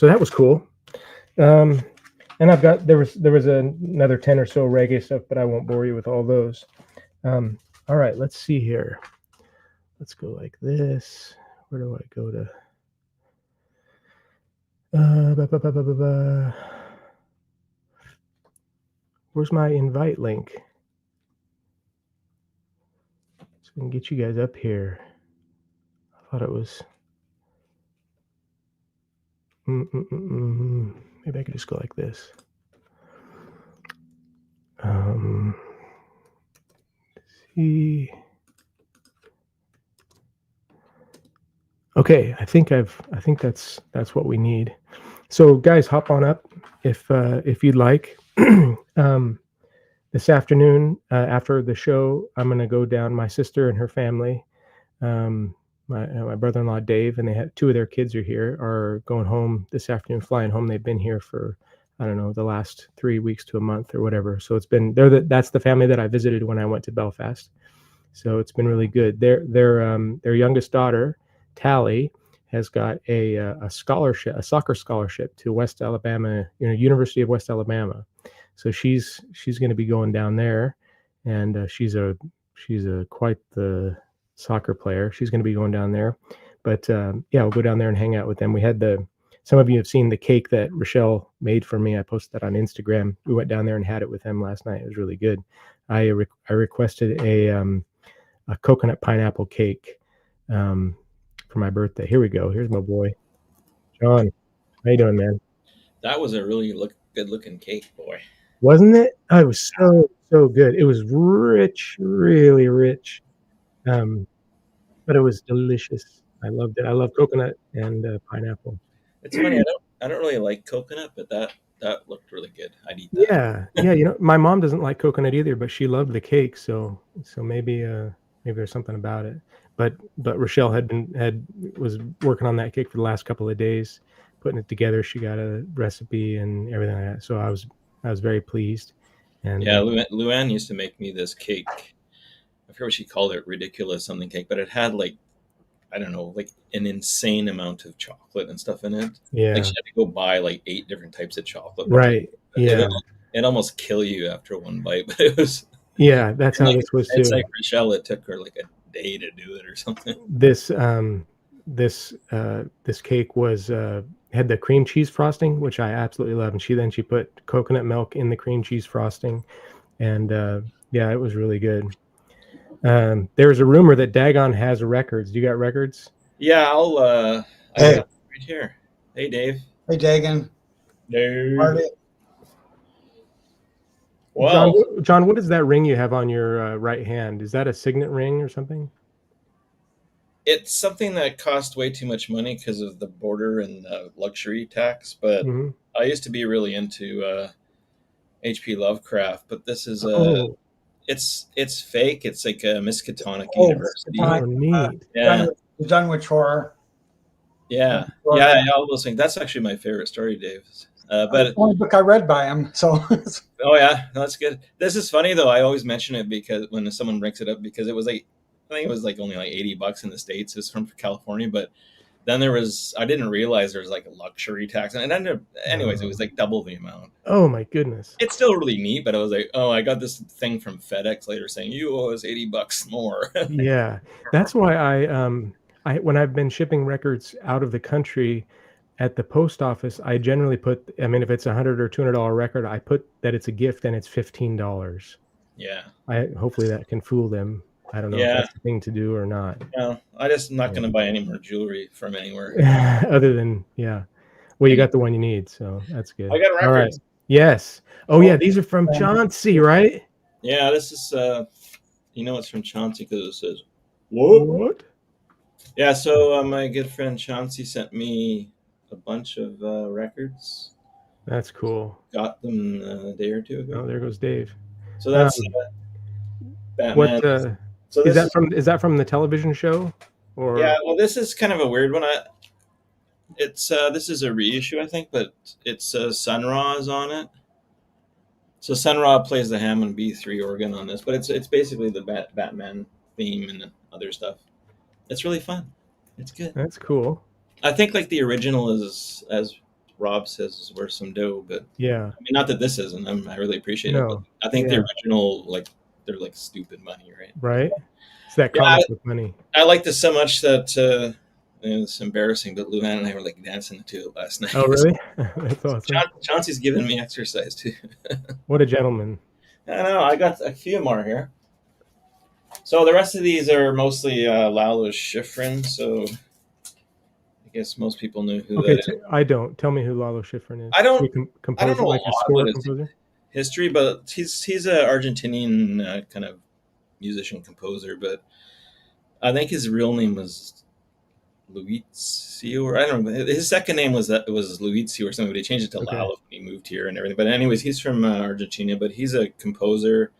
that was cool. And I've got there was another 10 or so reggae stuff, but I won't bore you with all those. All right, let's see here. Let's go like this. Where do I go to? Where's my invite link? So we can get you guys up here. I thought it was. Maybe I could just go like this. See. Okay, I think that's what we need. So guys, hop on up if you'd like. um, this afternoon after the show, I'm going to go down. My sister and her family, um, my brother-in-law Dave, and they have two of their kids are here, are going home this afternoon, flying home. They've been here for I don't know the last 3 weeks to a month or whatever. So it's been that's the family that I visited when I went to Belfast. So it's been really good. Their youngest daughter, Tally, has got a scholarship, a soccer scholarship to West Alabama, University of West Alabama. So she's going to be going down there, and she's a quite the soccer player. She's going to be going down there, but yeah, we'll go down there and hang out with them. We had some of you have seen the cake that Rochelle made for me. I posted that on Instagram. We went down there and had it with them last night. It was really good. I requested a coconut pineapple cake for my birthday. Here we go. Here's my boy, John. How you doing, man? That was a really good looking cake, boy. Wasn't it? Oh, it was so good. It was rich, really rich, um, but it was delicious. I loved it. I love coconut and pineapple. It's funny. I don't really like coconut, but that looked really good. I'd eat that. Yeah, yeah. My mom doesn't like coconut either, but she loved the cake. So maybe there's something about it. But Rochelle was working on that cake for the last couple of days, putting it together. She got a recipe and everything like that. So I was very pleased. And Yeah, Luann used to make me this cake. I forget what she called it, ridiculous something cake, but it had like I don't know, like an insane amount of chocolate and stuff in it. Like yeah, she had to go buy like 8 different types of chocolate. right. Yeah, It almost kill you after one bite, but it was. yeah. That's And how like this was it's too. like Rochelle, it took her like a day to do it or something. This this cake was had the cream cheese frosting, which I absolutely love, and she put coconut milk in the cream cheese frosting, and yeah, it was really good. There's a rumor that Dagon has records. Do you got records? Yeah, I Hey, got it right here. Hey, Dave. hey, Dagan. Dave. Marty. Well, John, what is that ring you have on your right hand? Is that a signet ring or something? it's something that cost way too much money because of the border and luxury tax. But Hmm. I used to be really into H.P. Lovecraft. But this is Oh, it's fake. It's like a Miskatonic Oh, University. oh, neat. Yeah, done with horror. yeah, yeah. All those things. That's actually my favorite story, Dave. But The only book I read by him. So oh yeah, no, that's good. This is funny though. I always mention it because when someone brings it up, because it was like I think it was like only like $80 in the States. It's from California, but then I didn't realize there was like a luxury tax, and it ended up, anyways, it was like double the amount. Oh my goodness. It's still really neat, but I was like, oh, I got this thing from FedEx later saying you owe us $80 more. Yeah, that's why I when I've been shipping records out of the country at the post office, I generally put. I mean, if it's $100 or $200 record, I put that it's a gift and it's $15. Yeah, I hopefully that can fool them. I don't know if yeah. that's the thing to do or not. No, I just am not Yeah. going to buy any more jewelry from anywhere. Other than yeah, well, you got the one you need, so that's good. I got All right. records. Yes. Oh yeah, these are from Chauncey, right? Yeah, this is it's from Chauncey because it says what? What? Yeah, so my good friend Chauncey sent me a bunch of records. That's cool. Got them a day or two ago. Oh, there goes Dave. So that's Batman. What So is that from the television show? Or Yeah, well, this is kind of a weird one. This is a reissue, I think, but it's Sun Ra is on it. So Sun Ra plays the Hammond B3 organ on this, but it's basically the Batman theme and other stuff. It's really fun. It's good. That's cool. I think like the original is, as Rob says, is worth some dough, but Yeah. I mean, not that this isn't. I really appreciate it, but No. I think Yeah. the original, like, they're like stupid money, right? Right? It's that Yeah, comic book money. I liked this so much that it's embarrassing, but Luann and I were like dancing to it last night. Oh really? That's awesome. Chauncey's giving me exercise too. What a gentleman. I know. I got a few more here. So the rest of these are mostly Lalo Schifrin. So I guess most people knew who Okay, that is. I don't. Tell me who Lalo Schifrin is. I don't- Composer, know a like a lot score about his- composer. History, but he's an Argentinian kind of musician composer. But I think his real name was Luizio, or I don't know. His second name was Luizio or something, but he changed it to Okay. Lalo when he moved here and everything. But anyways, he's from Argentina, but he's a composer.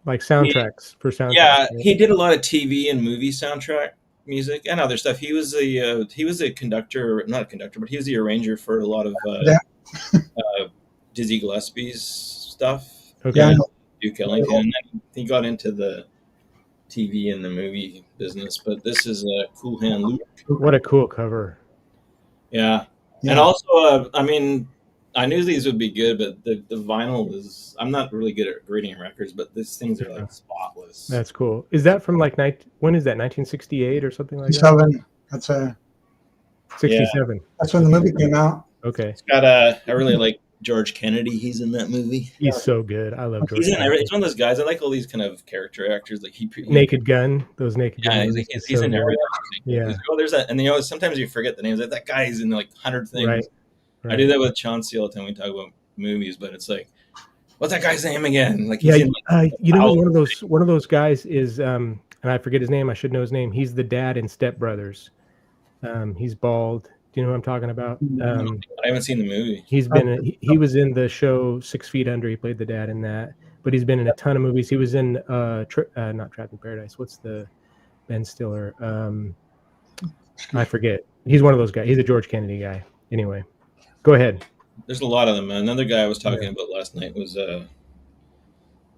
Like soundtracks for soundtracks. Yeah, Right? he did a lot of TV and movie soundtrack music and other stuff. He was a conductor, not a conductor, but he was the arranger for a lot of Yeah. Dizzy Gillespie's stuff. Okay. Yeah, I And know. Duke Ellington, and then he got into the TV and the movie business. But this is a Cool Hand Luke. What a cool cover. Yeah. Yeah. And also, I mean, I knew these would be good, but the vinyl is. I'm not really good at grading records, but these things are like spotless. That's cool. Is that from like when is that? 1968 or something like that? 67. 67. That's when the movie came out. Okay. It's got I really like George Kennedy. He's in that movie. He's so good. I love George. He's in Kennedy. He's one of those guys. I like all these kind of character actors. Like he Naked Gun. Those Naked Yeah, Gun. he's, movies he's, are he's so in good. everything. Yeah. Oh, there's that, and sometimes you forget the names. Like that guy is in like 100 things. Right. I do that with Chauncey all the time. We talk about movies, but it's like, what's that guy's name again? Like Yeah, he's in, you know, thousands. one of those guys is, and I forget his name. I should know his name. He's the dad in Step Brothers. He's bald. Do you know who I'm talking about? I haven't seen the movie. He's been he was in the show 6 Feet Under. He played the dad in that. But he's been in a ton of movies. He was in not Trapped in Paradise. What's the Ben Stiller? I forget. He's one of those guys. He's a George Kennedy guy. Anyway, go ahead. There's a lot of them. Another guy I was talking about last night was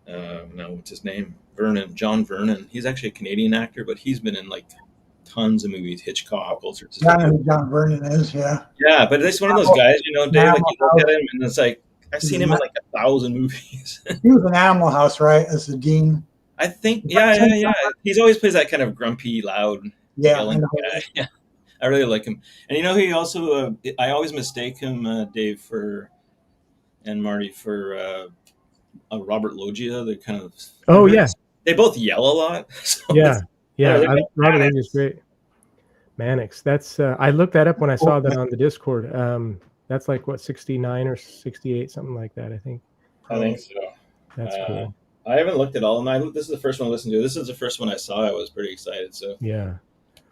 no, what's his name? John Vernon. He's actually a Canadian actor, but he's been in like tons of movies, Hitchcock, all sorts of I stuff. know who John Vernon is. Yeah. Yeah, but it's one of those guys, Dave, like you look at him and it's like I've seen him in like 1,000 movies. He was in Animal House, right? As the dean. I think, yeah. He's always plays that kind of grumpy, loud, Yeah. I yelling know. guy. Yeah, I really like him. And he also, I always mistake him, Dave, and Marty for Robert Loggia. They're kind of. Oh yeah, They both yell a lot. So yeah. they're Robert Mannix. Loggia is great. Mannix. That's I looked that up when I saw that on the Discord. That's like what 69 or 68, something like that. I think. I think so. That's cool. I haven't looked at all of them. This is the first one I listened to. This is the first one I saw. I was pretty excited. So Yeah.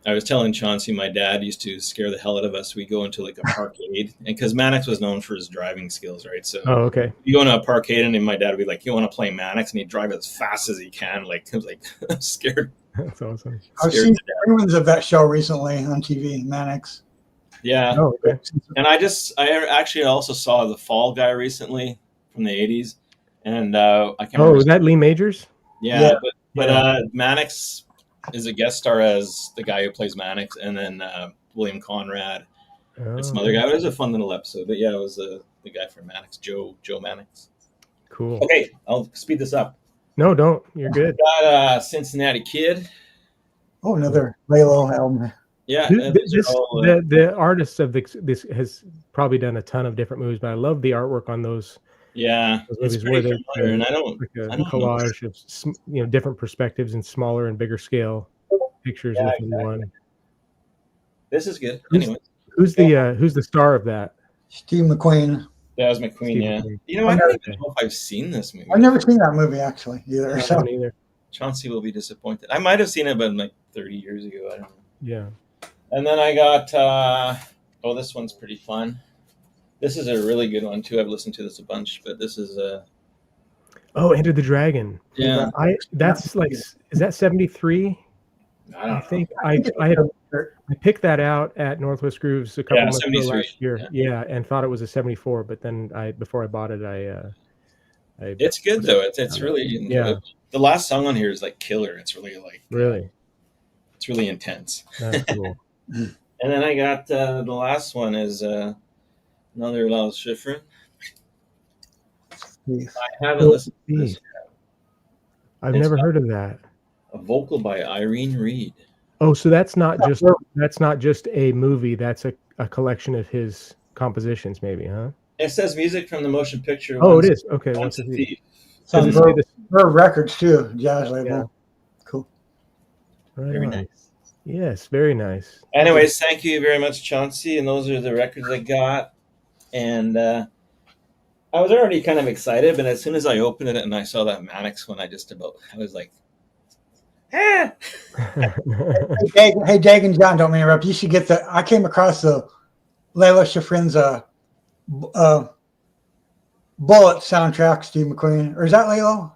I was telling Chauncey, my dad used to scare the hell out of us. We go into like a parkade, and because Mannix was known for his driving skills, right? So Oh, okay. you go into a parkade, and then my dad would be like, "You want to play Mannix?" And he'd drive as fast as he can. Like I was like, I'm scared. That's awesome. I've Scared seen to death. screenings of that show recently on TV, Mannix. Yeah, Oh, okay. and I actually also saw The Fall Guy recently from the '80s, and I can't Oh, remember. is that Lee Majors? Yeah, Yeah. but Mannix is a guest star as the guy who plays Mannix, and then William Conrad Oh, and some other guy. It was a fun little episode, but yeah, it was the guy from Mannix, Joe Mannix. Cool. Okay, I'll speed this up. No, don't. You're good. Got Cincinnati Kid. Oh, another Lalo album. Yeah, This, the artist of this has probably done a ton of different movies, but I love the artwork on those yeah, it's movies where pretty they're familiar, and I don't. like a I don't know. collage of different perspectives and smaller and bigger scale pictures Yeah, within exactly. one. This is good. Who's- Anyway, Who's the star of that? Steve McQueen. that was McQueen. Steve Yeah, McQueen. I don't even know if I've seen this movie. I've never seen that movie actually either. I So haven't either. Chauncey will be disappointed. I might have seen it, but like 30 years ago. I don't know. Yeah. And then I got, this one's pretty fun. This is a really good one too. I've listened to this a bunch, but this is Oh, Enter the Dragon. yeah. That's like, is that 73? I don't know. think I picked that out at Northwest Grooves a couple Yeah, months ago 73, last year. Yeah, and thought it was a 74, but then before I bought it, I It's good though. It's really Yeah. The last song on here is like killer. It's really like really it's really intense. that's cool. And then I got the last one is another Lars Schifrin. I haven't listened to this. I've It's never not- heard of that. A vocal by Irene Reed. Oh, so that's not just a movie. That's a collection of his compositions, maybe, huh? It says music from the motion picture. Oh, it is. Okay, Once what's a it? Thief. it's on Does it say this? Verve Records too, jazz label. Yeah. Cool. Right Very on. nice. Yes, very nice. Anyways, thank you very much, Chauncey. And those are the records I got. And I was already kind of excited, but as soon as I opened it and I saw that Mannix one, I was like, Eh. Hey, Dag and John, don't mean to interrupt. You should get the. I came across the Layla Schifrin's Bullet soundtrack, Steve McQueen. Or is that Layla?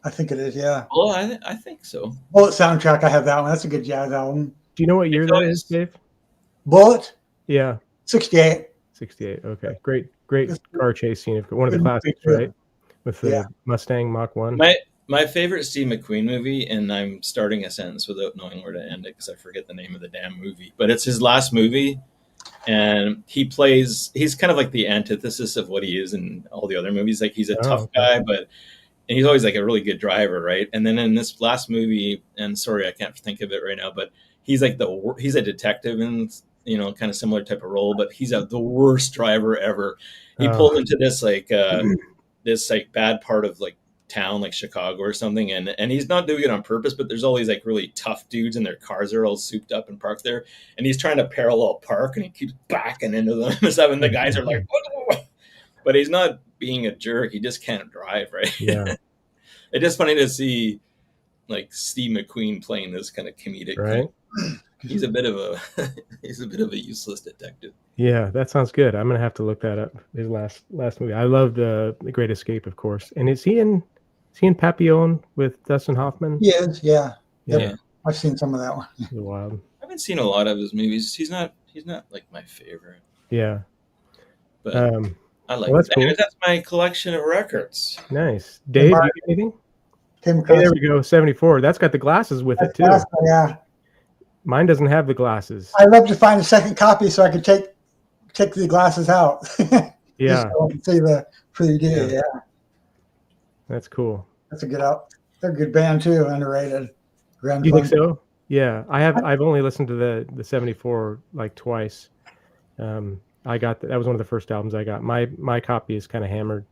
I think it is, yeah. Well, I think so. Bullet soundtrack, I have that one. That's a good jazz album. Do you know what year that is, Dave? Bullet, Yeah, 68. 68. Okay, great car chase scene. One of the classics, Yeah. right? With the Mustang Mach 1. My favorite Steve McQueen movie, and I'm starting a sentence without knowing where to end it because I forget the name of the damn movie, but it's his last movie, and he's kind of like the antithesis of what he is in all the other movies. Like he's a tough guy, and he's always like a really good driver, right? And then in this last movie, and sorry, I can't think of it right now, but he's like he's a detective in, kind of similar type of role, but he's the worst driver ever. He pulled into this this like bad part of like town, like Chicago or something, and he's not doing it on purpose, but there's all these like really tough dudes and their cars are all souped up and parked there, and he's trying to parallel park and he keeps backing into them and stuff, and the guys are like, but he's not being a jerk, he just can't drive, right? Yeah. It's just funny to see like Steve McQueen playing this kind of comedic, right? He's a bit of a useless detective. Yeah, that sounds good. I'm gonna have to look that up. His last movie. I loved The Great Escape, of course. And is he in Papillon with Dustin Hoffman? He is, yeah. Yeah. I've seen some of that one. It's wild. I haven't seen a lot of his movies. He's not like my favorite. Yeah. But I like that's that. cool. That's my collection of records. Nice. Dave, you got anything? Came Hey, across there we go. 74. That's got the glasses with it too. Yeah. Mine doesn't have the glasses. I'd love to find a second copy so I could take the glasses out. Yeah. Just so I can see the 3D. Yeah. That's cool. That's a good out. They're a good band too, underrated. Do you think so? Yeah. I've only listened to the 74 like twice. I got that was one of the first albums I got. My copy is kind of hammered.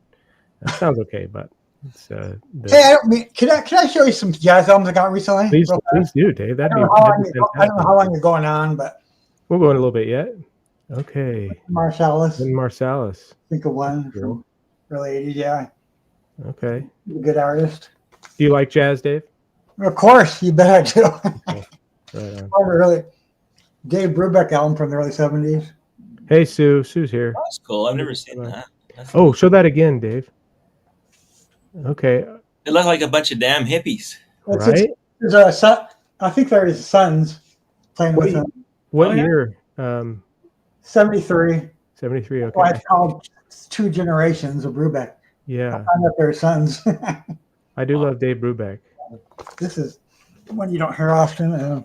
It sounds okay, but it's Hey, I don't mean, can I show you some jazz albums I got recently? please do, Dave. I That'd be don't know fantastic. how long you're going on, but We'll go in a little bit yet. Okay. Marsalis, Then Marsalis. think of one from early 80s, yeah. Okay. A good artist. Do you like jazz, Dave? Of course, you bet I do. Right on. Really, Dave Brubeck album from the early 70s. Hey, Sue. Sue's here. That's cool. I've never seen that. Oh, show that again, Dave. Okay. They look like a bunch of damn hippies. Right? There's a son, I think there is sons playing with him. What Oh, yeah. year? 73. 73. Okay. Well, it's called Two Generations of Brubeck. Yeah. I found out they're sons. I do love Dave Brubeck. This is one you don't hear often.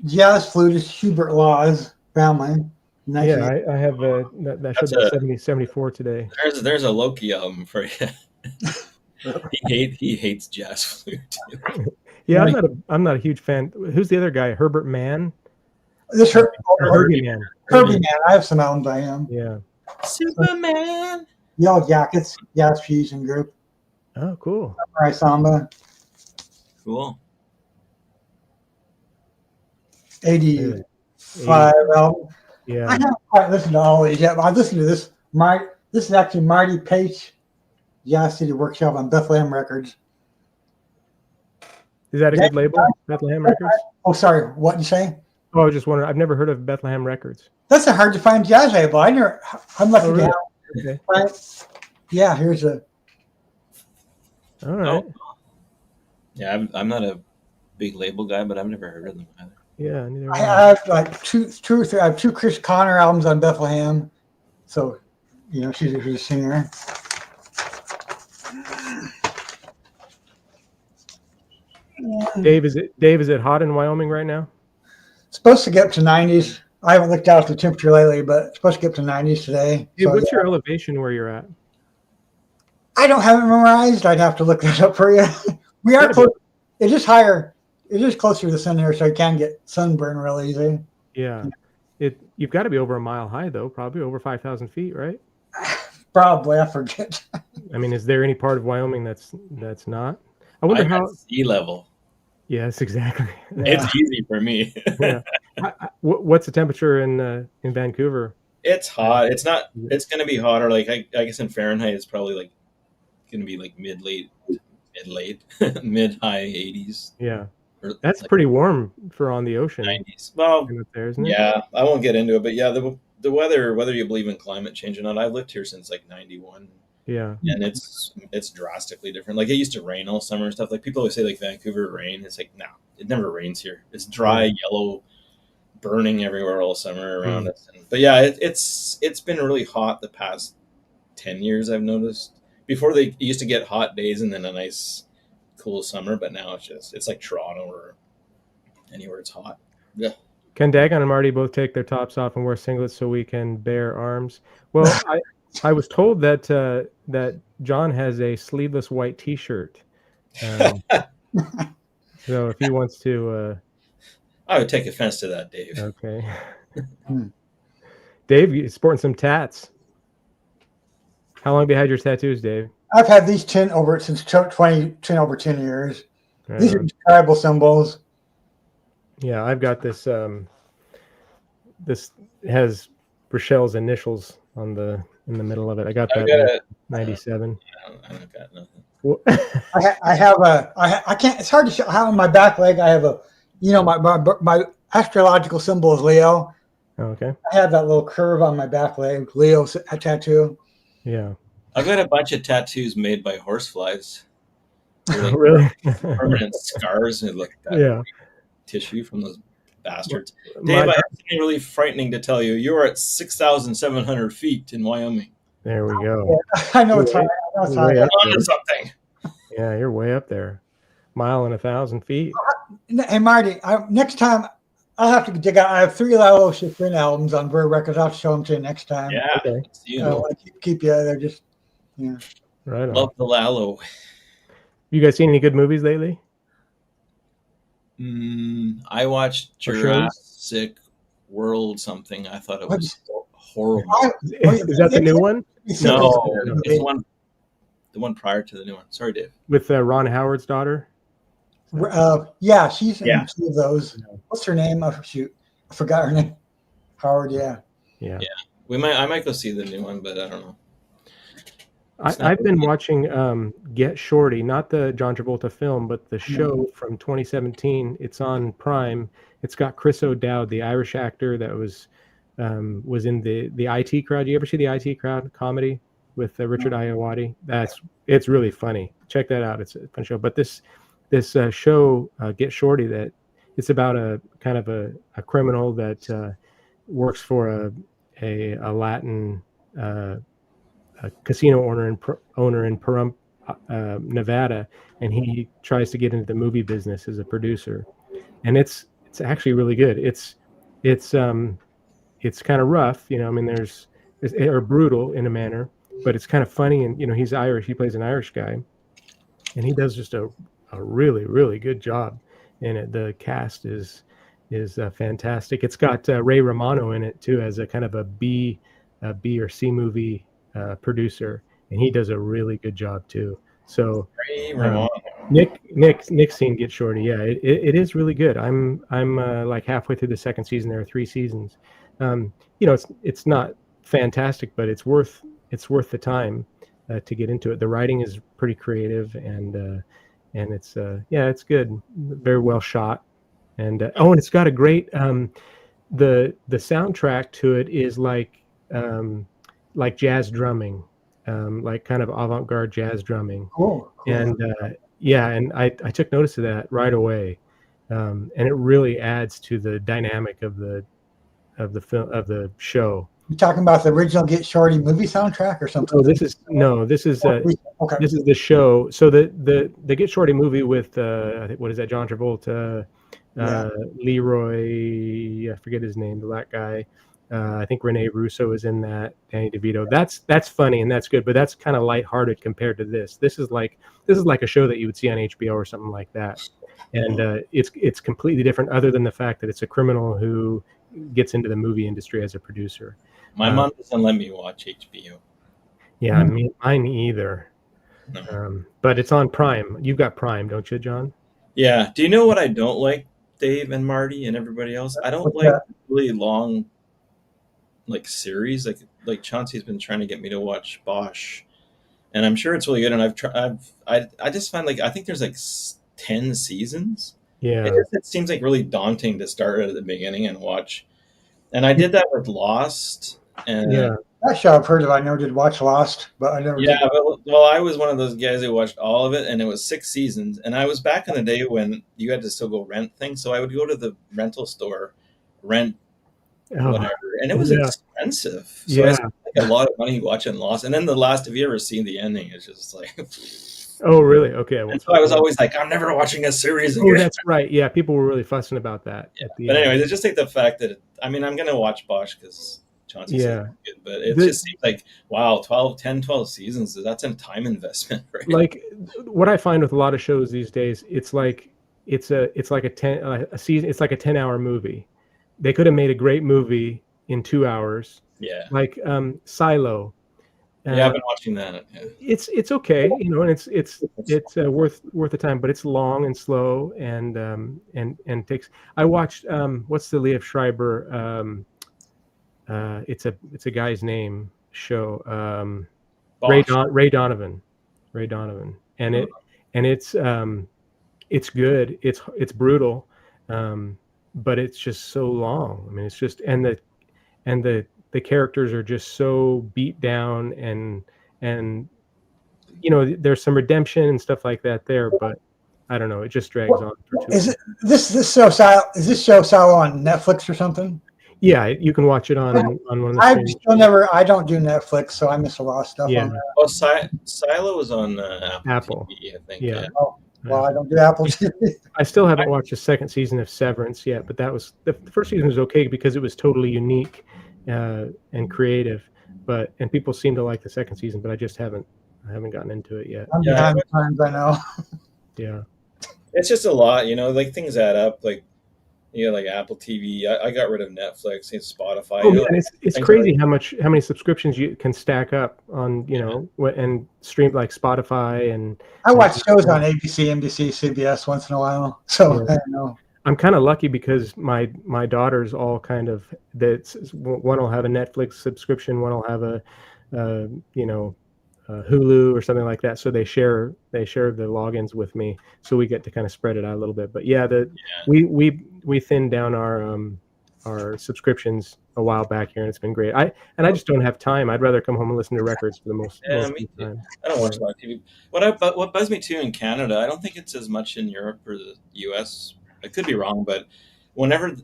Jazz flutist Hubert Law's family. Yeah, I have that showed that 74 today. There's a Loki album for you. He hates jazz flute. Yeah, I'm not a huge fan. Who's the other guy? Herbert Mann? This Herbie Mann. Herbie Man. I have some albums by him. Yeah. Superman. Yellow Jackets, Jazz Fusion Group, Oh, cool. Samurai Samba, Cool. 85 album. Yeah. I haven't quite listened to all these yet, but I listened to this. This is actually Marty Page, Jazz City Workshop on Bethlehem Records. Is that a good label? Bethlehem Records? Oh, sorry, what did you say? Oh, I was just wondering. I've never heard of Bethlehem Records. That's a hard to find jazz label. I'm lucky Oh, to really? have. Okay. Right? Yeah, here's a. All right. Yeah, I'm not a big label guy, but I've never heard of them either. Yeah. Neither I have I. have like two or three. I have two Chris Connor albums on Bethlehem, so she's a singer. Dave, is it hot in Wyoming right now? It's supposed to get up to 90s. I haven't looked out the temperature lately, but it's supposed to get up to 90s today. Dave, So, what's your elevation where you're at? I don't have it memorized. I'd have to look that up for you. We are close. It is higher. It is closer to the sun here, so I can get sunburn real easy. Yeah. You've got to be over a mile high though, probably over 5,000 feet, right? Probably, I forget. I mean, is there any part of Wyoming that's not? I wonder I'm how. at sea level. Yes, exactly. It's easy for me. Yeah. What's the temperature in Vancouver? It's hot. It's not. It's going to be hotter. Like I guess in Fahrenheit, it's probably like going to be like mid late mid high 80s Yeah, or that's like pretty warm for on the ocean 90s. Well, up there, isn't it? yeah, I won't get into it, but yeah, the weather, whether you believe in climate change or not, I've lived here since like 91, Yeah, and it's drastically different. Like it used to rain all summer and stuff. Like people always say like Vancouver rain. It's like no, it never rains here. It's dry, yellow, burning everywhere all summer around Mm. us. But yeah, it's been really hot the past 10 years. I've noticed. Before they used to get hot days and then a nice cool summer, but now it's like Toronto or anywhere it's hot. Yeah. Can Dagon and Marty both take their tops off and wear singlets so we can bear arms? Well, I was told that that John has a sleeveless white T-shirt. So if he wants to, I would take offense to that, Dave. okay. Hmm. Dave, you're sporting some tats. How long have you had your tattoos, Dave? I've had these 10 over since 10 over 10 years. Right These are on. just tribal symbols. Yeah, I've got this. This has Rochelle's initials in the middle of it. I got I've that got in a, 97. I don't got nothing. Well, I have I can't, it's hard to show how on my back leg I have my astrological symbol is Leo. okay. I have that little curve on my back leg, Leo tattoo. Yeah. I've got a bunch of tattoos made by horseflies. They're like Really? permanent scars and look that Yeah. tissue from those bastards. My- Dave, I have something really frightening to tell you. You are at 6,700 feet in Wyoming. there we go. I know it's high. I know it's Way high. up On there. to something. Yeah, you're way up there. Mile and 1,000 feet. Hey Marty, next time I'll have to dig out. I have 3 Lalo Schifrin albums on Bird Records. I'll have to show them to you next time. Yeah. Okay. You I don't know, want to keep you there. Just yeah. Right on. love the Lalo. You guys seen any good movies lately? I watched Or shows? Jurassic World something. I thought it was horrible. Is that the new one No, no. it's the one prior to the new one. Sorry, Dave. with Ron Howard's daughter? Yeah, she's in Yeah. 2 of those. What's her name? Oh shoot, I forgot her name. Howard. Yeah. Yeah. I might go see the new one, but I don't know. It's not I've been watching Get Shorty, not the John Travolta film, but the show from 2017. It's on Prime. It's got Chris O'Dowd, the Irish actor that was in the IT Crowd. You ever see the IT Crowd comedy with Richard Ayoade? It's really funny. Check that out. It's a fun show. But this show, Get Shorty, that it's about a kind of a criminal that works for a Latin a casino owner in Pahrump, Nevada, and he tries to get into the movie business as a producer, and it's actually really good. It's kind of rough, I mean, or brutal in a manner, but it's kind of funny, and he's Irish. He plays an Irish guy, and he does just a really, really good job in it. The cast is fantastic. It's got Ray Romano in it too, as a kind of a B or C movie producer, and he does a really good job too. So Ray Romano. Nick's seen Get Shorty. Yeah, it is really good. I'm like halfway through the second season. There are 3 seasons. It's not fantastic, but it's worth the time to get into it. The writing is pretty creative, and it's it's good. Very well shot, and and it's got a great the soundtrack to it is like jazz drumming, like kind of avant-garde jazz drumming. Cool. And and I took notice of that right away, and it really adds to the dynamic of the film of the show. You talking about the original Get Shorty movie soundtrack or something? This is Okay. this is the show. So the Get Shorty movie with I think, what is that, John Travolta, Leroy, I forget his name, the black guy. I think Rene Russo is in that. Danny DeVito. That's funny and that's good, but that's kind of lighthearted compared to this. This is like a show that you would see on HBO or something like that, and it's completely different. Other than the fact that it's a criminal who gets into the movie industry as a producer. My mom doesn't let me watch HBO. Yeah, mine either. No. But it's on Prime. You've got Prime, don't you, John? Yeah. Do you know what I don't like, Dave and Marty and everybody else? I don't like really long series. Like Chauncey's been trying to get me to watch Bosch, and I'm sure it's really good. And I just find like I think there's like 10 seasons. Yeah. It seems like really daunting to start at the beginning and watch. And I did that with Lost. And Yeah. That show I've heard of. I never did watch Lost, but I never yeah, did. well, I was one of those guys who watched all of it, and it was 6 seasons. And I was back in the day when you had to still go rent things, so I would go to the rental store, rent Oh, whatever, and it was yeah. expensive. So Yeah. I spent like a lot of money watching Lost. And then the last, have you ever seen the ending? It's just like, Oh, really? Okay. Well, and so I was always like, I'm never watching a series oh, again. that's right. Yeah, people were really fussing about that. Yeah. At the But end. anyways, it's just like the fact that I mean, I'm gonna watch Bosch because Chauncey said Yeah. it's good, but it The- just seems like wow, 12 seasons. That's a time investment, right? Like what I find with a lot of shows these days, it's like a season. It's like a 10-hour movie. They could have made a great movie in 2 hours, Yeah, like Silo. yeah, I've been watching that. Yeah. It's okay, you know, and it's worth the time, but it's long and slow and takes. I watched what's the Liev Schreiber it's a guy's name show Bosch. Ray Donovan, and it's good. It's brutal, but it's just so long. I mean, it's just and the characters are just so beat down and you know there's some redemption and stuff like that there, but I don't know. It just drags on for too long. Is it this show Silo on Netflix or something? Yeah, you can watch it on one of the I streaming. still never. I don't do Netflix, so I miss a lot of stuff Yeah. on that. Well, Silo was on Apple. TV, I think. Yeah. Well, I don't do Apple TV. I still haven't watched the second season of Severance yet, but that was the first season was okay because it was totally unique and creative. And people seem to like the second season, but I haven't gotten into it yet. I'm Yeah. behind the times, I know. Yeah. It's just a lot, you know. Like things add up. Like you know, like Apple TV. I got rid of Netflix and Spotify. Oh you know, man, it's things crazy how many subscriptions you can stack up on, you know, and stream like Spotify and I watch shows on ABC, NBC, CBS once in a while, so Yeah. I don't know. I'm kind of lucky because my daughters all kind of one will have a Netflix subscription, one will have a you know Hulu or something like that. So they share the logins with me, so we get to kind of spread it out a little bit. But yeah, we thinned down our subscriptions a while back here, and it's been great. I just don't have time. I'd rather come home and listen to records for the most Yeah, of me the time. I don't watch a lot of TV. What bugs me too in Canada, I don't think it's as much in Europe or the US. I could be wrong, but whenever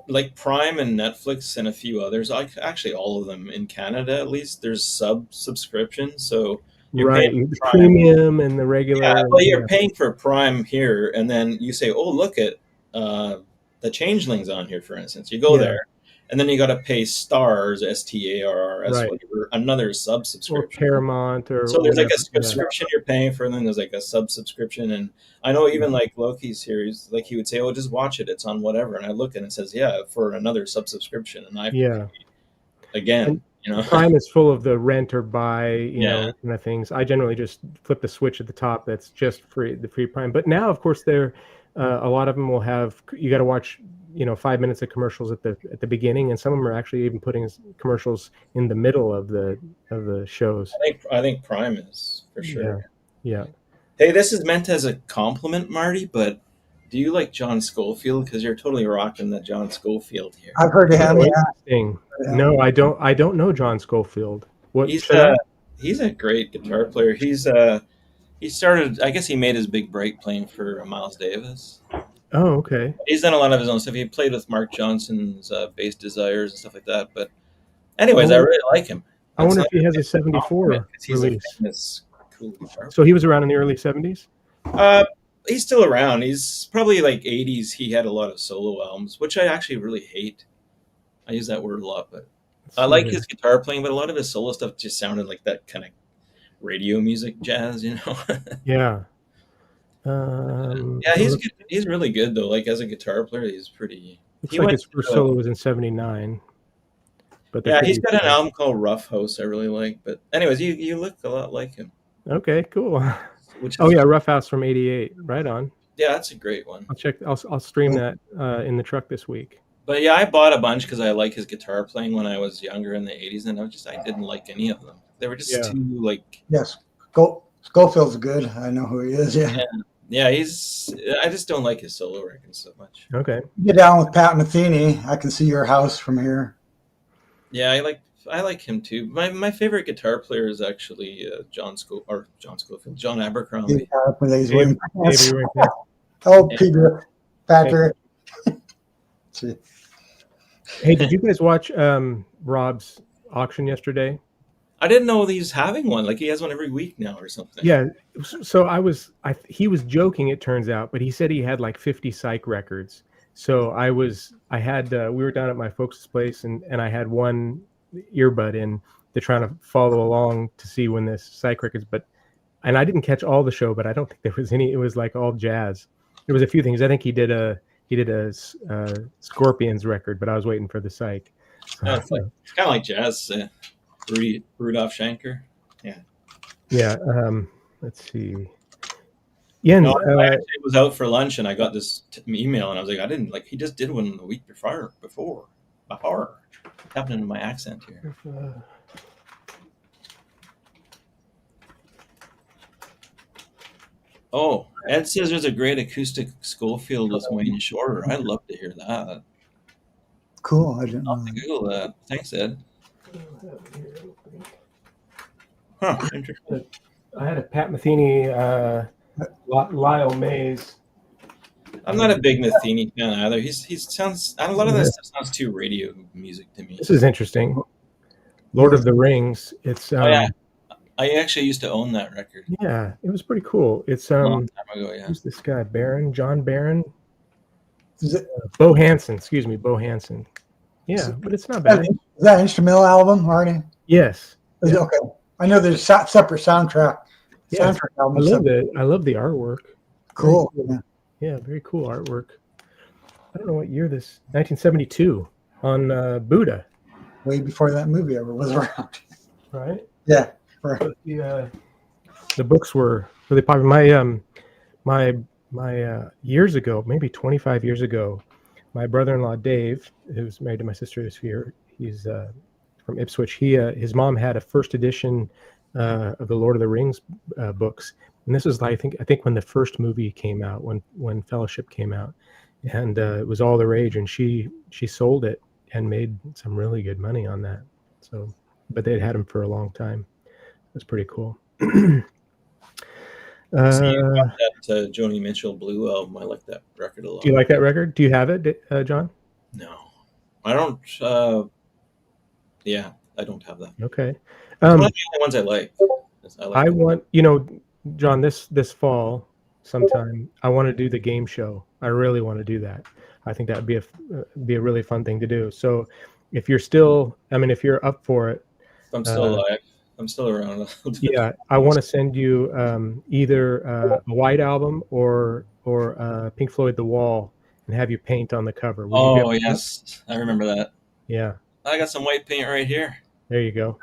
like Prime and Netflix and a few others, like actually all of them in Canada at least, there's subscriptions. So you're Right, paying the Prime. premium and the regular. Yeah, well, you're yeah. paying for Prime here, and then you say, "Oh, look at the Changelings on here," for instance. You go Yeah. there, and then you got to pay Stars, STARRS, Right. whatever, another Or sub-subscription. Paramount or So there's like a whatever. Yeah. subscription you're paying for, and then there's like a sub-subscription. And I know even like Loki's series, like he would say, "Oh, just watch it. It's on whatever." And I look and it says, "Yeah, for another sub-subscription," and I Yeah. again, you know, Prime is full of the rent or buy, you Yeah. know, kind of things. I generally just flip the switch at the top. That's just free, the free Prime. But now, of course, a lot of them will have. You got to watch, you know, 5 minutes of commercials at the beginning, and some of them are actually even putting commercials in the middle of the shows. I think Prime is for sure. Yeah. Hey, this is meant as a compliment, Marty, but do you like John Schofield? Because you're totally rocking the John Schofield here. I've heard of him. Yeah. Interesting. Yeah. No, I don't know John Schofield. What? He's should I? he's a great guitar player. He started. I guess he made his big break playing for Miles Davis. Oh, okay. He's done a lot of his own stuff. He played with Mark Johnson's Bass Desires and stuff like that. But anyways, I really like him. I wonder if he has a 74 He's release. a famous, cool guitar. So he was around in the early 70s? He's still around. He's probably like 80s. He had a lot of solo albums, which I actually really hate. I use that word a lot, but I like his guitar playing, but a lot of his solo stuff just sounded like that kind of radio music jazz, you know? Yeah. Yeah, he's good. He's really good though. Like as a guitar player, he's pretty. Looks he like went his first to- solo was in 79. But Yeah, he's got an album called Rough House I really like. But anyways, you look a lot like him. Okay, cool. Which is, Oh yeah, Rough House from 88. Right on. yeah, that's a great one. I'll check. I'll stream that in the truck this week. But yeah, I bought a bunch because I like his guitar playing when I was younger in the 80s, and I didn't like any of them. They were just Yeah. too like Yes. Schofield's good. I know who he is. Yeah. Yeah, I just don't like his solo records so much. Okay. Get down with Pat Metheny. I can see your house from here. Yeah, I like him too. My favorite guitar player is actually John Scofield, John Abercrombie. Maybe right there. Oh, Peter Patrick. Hey, did you guys watch Rob's auction yesterday? I didn't know he's having one. Like he has one every week now or something. Yeah. So he was joking, it turns out, but he said he had like 50 psych records. So we were down at my folks' place and I had one earbud in to trying to follow along to see when this psych records, and I didn't catch all the show, but I don't think there was any, it was like all jazz. There was a few things. I think he did a Scorpions record, but I was waiting for the psych. So, It's kind of like jazz. Rudolph Schenker. Yeah. Yeah. Let's see. Yeah. No, I actually was out for lunch and I got this email and I was like, I didn't like. He just did one the week before. It's happening to my accent here. Oh, Ed says there's a great acoustic Schofield with Wayne Shorter. I'd love to hear that. Cool. I didn't I'll know have that. to Google that. Thanks, Ed. Huh, interesting. I had a Pat Metheny, Lyle Mays. I'm not a big Metheny fan either. He sounds. A lot of that stuff sounds too radio music to me. This is interesting. Lord of the Rings. It's Oh yeah, I actually used to own that record yeah, it was pretty cool. It's a long time ago. Yeah. who's this guy? John Barron, Is it- Bo Hansen. Excuse me, Bo Hansen. Yeah, but it's not Is bad. that an instrumental album, Marty? Yes. Is it- okay. I know there's a separate soundtrack. Yeah. Soundtrack I album. love it. I love the artwork. Cool. Very Yeah. Yeah, very cool artwork. I don't know what year this. 1972 on Buddha, Way before that movie ever was around. right? Yeah. Right. The books were really popular. My years ago, maybe 25 years ago, my brother-in-law Dave, who's married to my sister this year, he's from Ipswich. His mom had a first edition of the Lord of the Rings books, and this was I think when the first movie came out, when Fellowship came out, and it was all the rage, and she sold it and made some really good money on that. So, but they'd had them for a long time. It was pretty cool. So you got that Joni Mitchell Blue album. I like that record a lot. Do you like that record? Do you have it, John? No, I don't. Yeah, I don't have that. Okay. One of the only ones I like. I want, John, this fall sometime, I want to do the game show. I really want to do that. I think that would be a really fun thing to do. So if you're if you're up for it. I'm still alive. I'm still around. Yeah, I want to send you either a White Album or Pink Floyd The Wall and have you paint on the cover. Would you be able to do that? Yes, I remember that. Yeah, I got some white paint right here. there you go.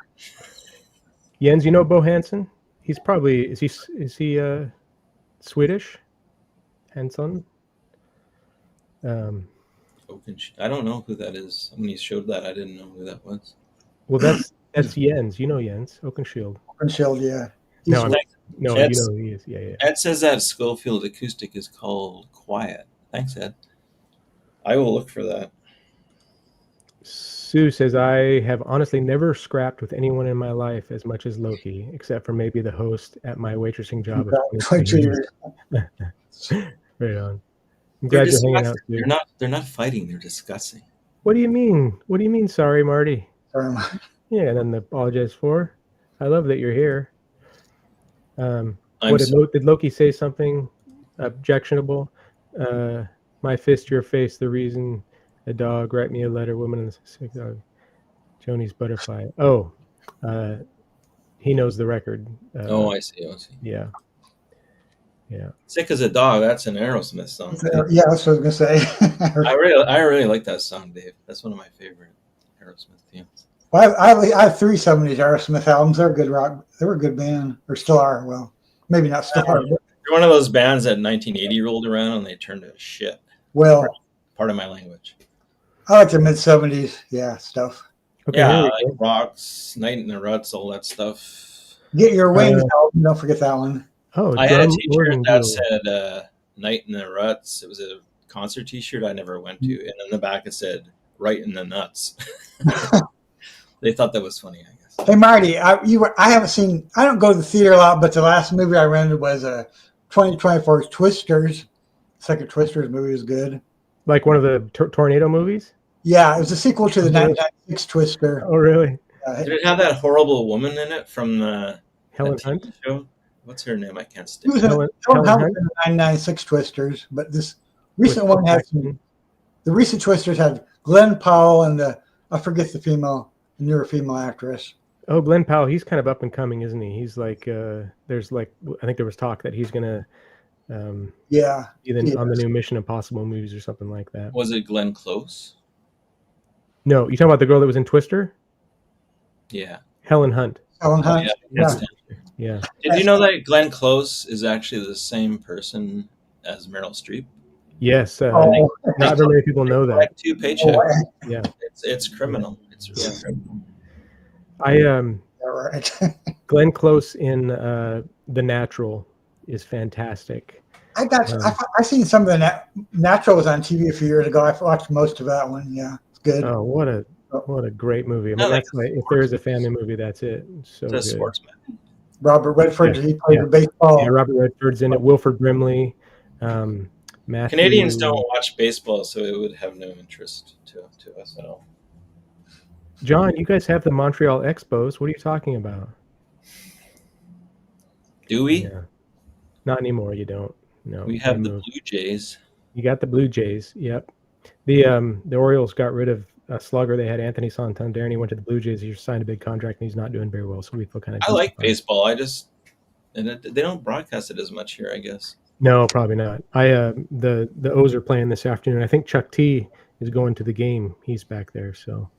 Jens, you know Bo Hansen? He's probably is he Swedish? Hansen? I don't know who that is. When he showed that, I didn't know who that was. Well, that's Jens. You know Jens Oakenshield. Oakenshield, yeah. No, Ed, you know who he is. Yeah. Ed says that Schofield acoustic is called Quiet. Thanks, Ed. I will look for that. Sue says, I have honestly never scrapped with anyone in my life as much as Loki, except for maybe the host at my waitressing job. Of 23 years. Right on. I'm glad you're hanging out, Sue. They're not fighting. They're discussing. What do you mean? What do you mean? Sorry, Marty. Sorry. Yeah, nothing to apologize for. I love that you're here. Did Loki say something objectionable? My fist, your face, the reason a dog, write me a letter, woman and a sick dog. Joni's butterfly. Oh, he knows the record. I see. Yeah. Sick as a dog. That's an Aerosmith song. Yeah, that's what I was gonna say. I really like that song, Dave. That's one of my favorite Aerosmith themes. Well, I have 3 70s Aerosmith albums. They're a good rock. They were a good band, or still are. Well, maybe not still are. But, They're one of those bands that 1980 rolled around and they turned to shit. well, Part of my language. I like the mid 70s, yeah, stuff. Okay. Yeah, here we like go. Rocks, Night in the Ruts, all that stuff. Get Your Wings album. Don't forget that one. Oh, I had a Drum T-shirt Organ that Duel. said "Night in the Ruts." It was a concert T-shirt I never went to, and in the back it said "Right in the Nuts." They thought that was funny, I guess. Hey Marty, I haven't seen. I don't go to the theater a lot, but the last movie I rented was 2024's Twisters. Second Twisters movie was good. Like one of the tornado movies? Yeah, it was a sequel to the Really? 1996 Twister. Oh, really? Did it have that horrible woman in it from the Helen that Hunt? TV show? What's her name? I can't It stick. was Helen Helen Hunt Hunt? in the 1996 Twisters, but this recent With one has Paxton? the recent Twisters had Glenn Powell and I forget the newer female actress. Oh, Glenn Powell, he's kind of up and coming, isn't he? He's like, there's like, I think there was talk that he's going to Yeah, be on the new Mission Impossible movies or something like that. Was it Glenn Close? No, you talking about the girl that was in Twister? Yeah. Helen Hunt. Helen Hunt. Yeah. Yeah. Did you know that Glenn Close is actually the same person as Meryl Streep? Yes. Oh, Not very many people know that. Like 2 paychecks. Yeah. It's criminal. It's really criminal. right. Glenn Close in The Natural is fantastic. I seen some of the Naturals on TV a few years ago. I watched most of that one. Yeah, it's good. Oh, what a great movie! I mean, No, that's like, if there is a family movie, that's it. So It's a good. sportsman. Robert Redford, Yeah. he played Yeah. the baseball. Yeah, Robert Redford's in it. Wilford Brimley, Matthew. Canadians don't watch baseball, so it would have no interest to us at all. John, you guys have the Montreal Expos. What are you talking about? Do we? Yeah. Not anymore. You don't. No. We have they the moved. Blue Jays. You got the Blue Jays. Yep. The Orioles got rid of a slugger. They had Anthony Santander, and he went to the Blue Jays. He signed a big contract, and he's not doing very well. So we feel kind of. I like baseball. They don't broadcast it as much here, I guess. No, probably not. The O's are playing this afternoon. I think Chuck T is going to the game. He's back there. So,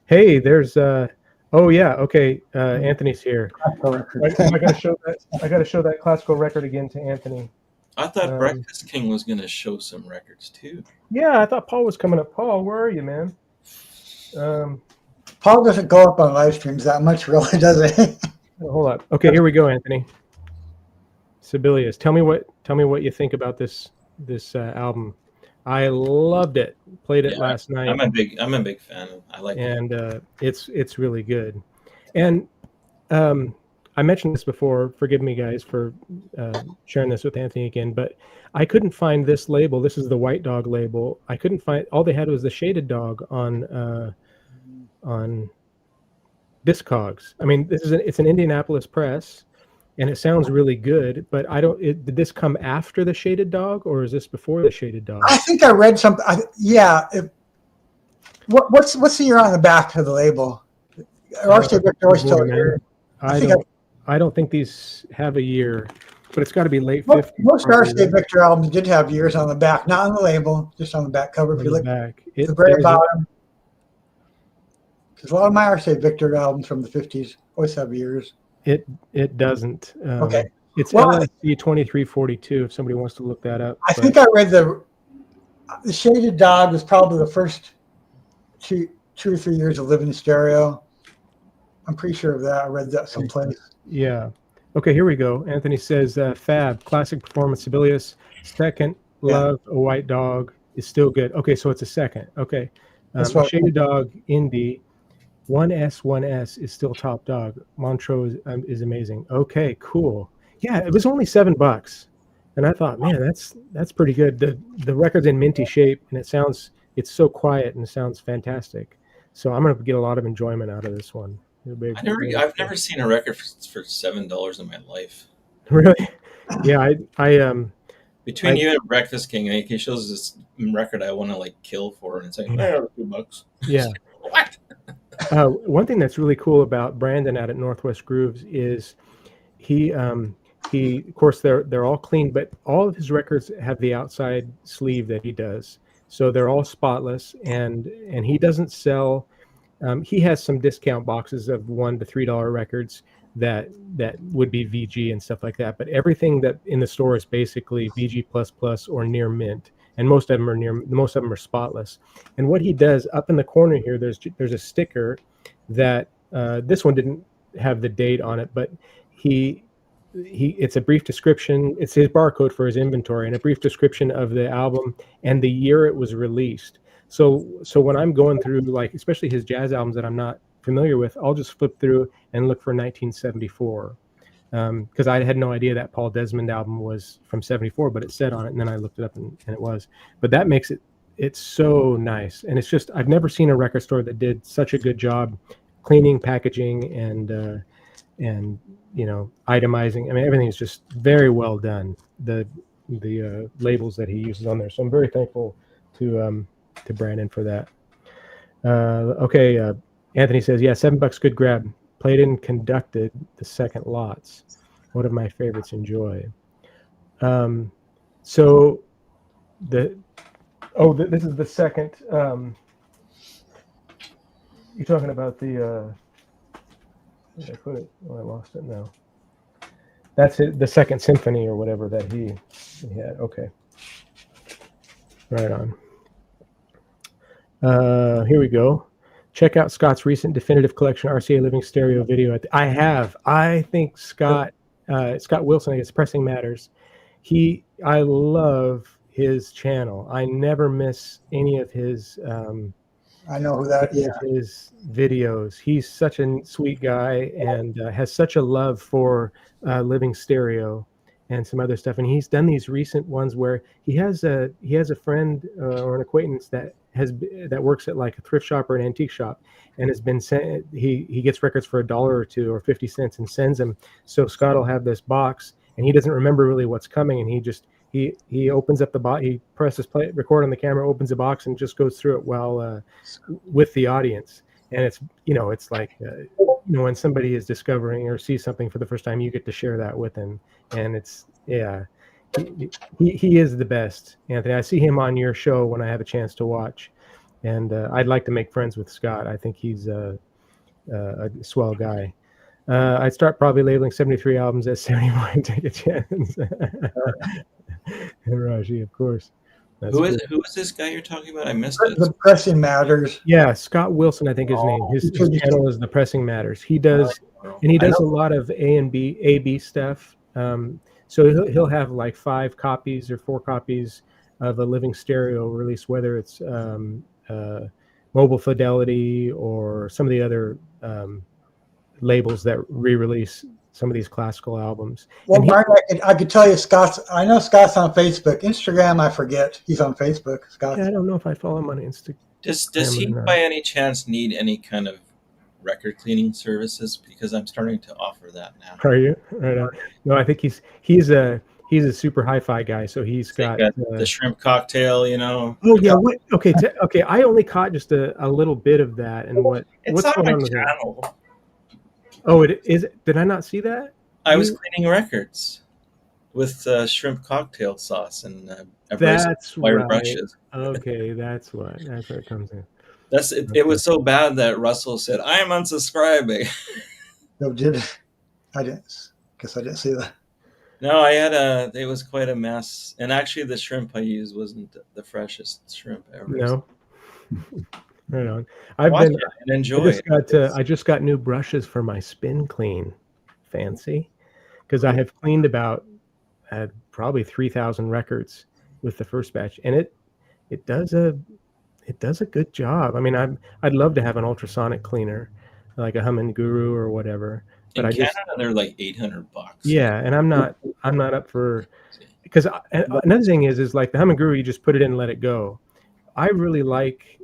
hey, there's oh yeah, okay. Anthony's here. I gotta show that. I gotta show that classical record again to Anthony. I thought Breakfast King was going to show some records too. Yeah, I thought Paul was coming up. Paul, where are you, man? Paul doesn't go up on live streams that much, really, does he? Hold up. Okay, here we go, Anthony. Sibelius, tell me what you think about this album. I loved it. Played it last night. I'm a big fan. I like it. And it's really good. And I mentioned this before. Forgive me, guys, for sharing this with Anthony again. But I couldn't find this label. This is the White Dog label. I couldn't find. All they had was the Shaded Dog on Discogs. I mean, it's an Indianapolis press, and it sounds really good. But I don't. Did this come after the Shaded Dog, or is this before the Shaded Dog? I think I read something. What's the year on the back of the label? RCA Victor always still here. I don't think these have a year, but it's got to be late 50s. Most RCA Victor albums did have years on the back, not on the label, just on the back cover. If you look at the very bottom, because a lot of my RCA Victor albums from the 50s always have years. It doesn't. Okay. It's LSC 2342. If somebody wants to look that up. I think I read the Shaded Dog was probably the first two or 3 years of Living Stereo. I'm pretty sure of that. I read that someplace. Yeah. Okay, here we go. Anthony says, Fab, classic performance, Sibelius, second, Love, A White Dog is still good. Okay, so it's a second. Okay. Shaded Dog, Indie, 1S is still top dog. Montreux is amazing. Okay, cool. Yeah, it was only $7. And I thought, man, that's pretty good. The record's in minty shape, and it's so quiet and it sounds fantastic. So I'm going to get a lot of enjoyment out of this one. I've never seen a record for $7 in my life. Really? Yeah, Between you and Breakfast King, he shows this record I want to like kill for, and it's like $2. Yeah. What? One thing that's really cool about Brandon out at Northwest Grooves is he of course they're all clean, but all of his records have the outside sleeve that he does, so they're all spotless, and he doesn't sell. He has some discount boxes of $1 to $3 records that would be VG and stuff like that. But everything that in the store is basically VG++ or near mint, and most of them are spotless. And what he does up in the corner here, there's a sticker that this one didn't have the date on it, but it's a brief description. It's his barcode for his inventory and a brief description of the album and the year it was released. So when I'm going through, like, especially his jazz albums that I'm not familiar with, I'll just flip through and look for 1974. Because I had no idea that Paul Desmond album was from 74, but it said on it, and then I looked it up and it was. But that makes it's so nice. And it's just, I've never seen a record store that did such a good job cleaning, packaging, and itemizing. I mean, everything is just very well done. The labels that he uses on there. So I'm very thankful to Brandon for that. Anthony says, yeah, $7 good grab. Played and conducted the second lots. One of my favorites. Enjoy. This is the second. You're talking about the. Where did I put it? Oh, I lost it now. That's it. The second symphony or whatever that he had. Okay. Right on. Here we go. Check out Scott's recent definitive collection RCA Living Stereo video. I think Scott Wilson, I guess, Pressing Matters. I love his channel. I never miss any of his. I know who that is. His videos. He's such a sweet guy and has such a love for Living Stereo and some other stuff. And he's done these recent ones where he has a friend or an acquaintance that works at like a thrift shop or an antique shop, and has been sent. He gets records for $1 or $2 or 50 cents and sends them. So Scott will have this box, and he doesn't remember really what's coming, and he opens up the box, he presses play, record on the camera, opens the box, and just goes through it while with the audience. And it's like when somebody is discovering or sees something for the first time, you get to share that with them, and it's he is the best, Anthony. I see him on your show when I have a chance to watch, and I'd like to make friends with Scott. I think he's a swell guy. I'd start probably labeling 73 albums as 71 and take a chance. And Raji, of course. Who is this guy you're talking about? I missed it. The Pressing Matters. Yeah, Scott Wilson, I think his name. His channel is The Pressing Matters. He does a lot of A B stuff. So he'll have like 5 copies or 4 copies of a Living Stereo release, whether it's Mobile Fidelity or some of the other labels that re-release some of these classical albums. Well, Mark, I could tell you I know Scott's on Facebook. Instagram, I forget. He's on Facebook. Scott. Yeah, I don't know if I follow him on Instagram. Does he by any chance need any kind of record cleaning services? Because I'm starting to offer that now. Are you? Right on. No, I think he's a super hi-fi guy, so he's got the shrimp cocktail, Oh yeah. Okay. I only caught just a little bit of that, and what's going on with channel. That? Oh, it is. Did I not see that? I was cleaning records with shrimp cocktail sauce and wire brushes. Okay, that's where it comes in. It was so bad that Russell said, "I am unsubscribing." No, did I didn't? Guess I didn't see that. No, it was quite a mess. And actually, the shrimp I used wasn't the freshest shrimp ever. No. Right on. I just got new brushes for my spin clean. Fancy, because I have cleaned about probably 3,000 records with the first batch, and it does a good job. I mean, I'd love to have an ultrasonic cleaner, like a Humming Guru or whatever. But in Canada, they're like $800. Yeah, and I'm not up for, because another thing is like the Humming Guru, you just put it in and let it go. I really like,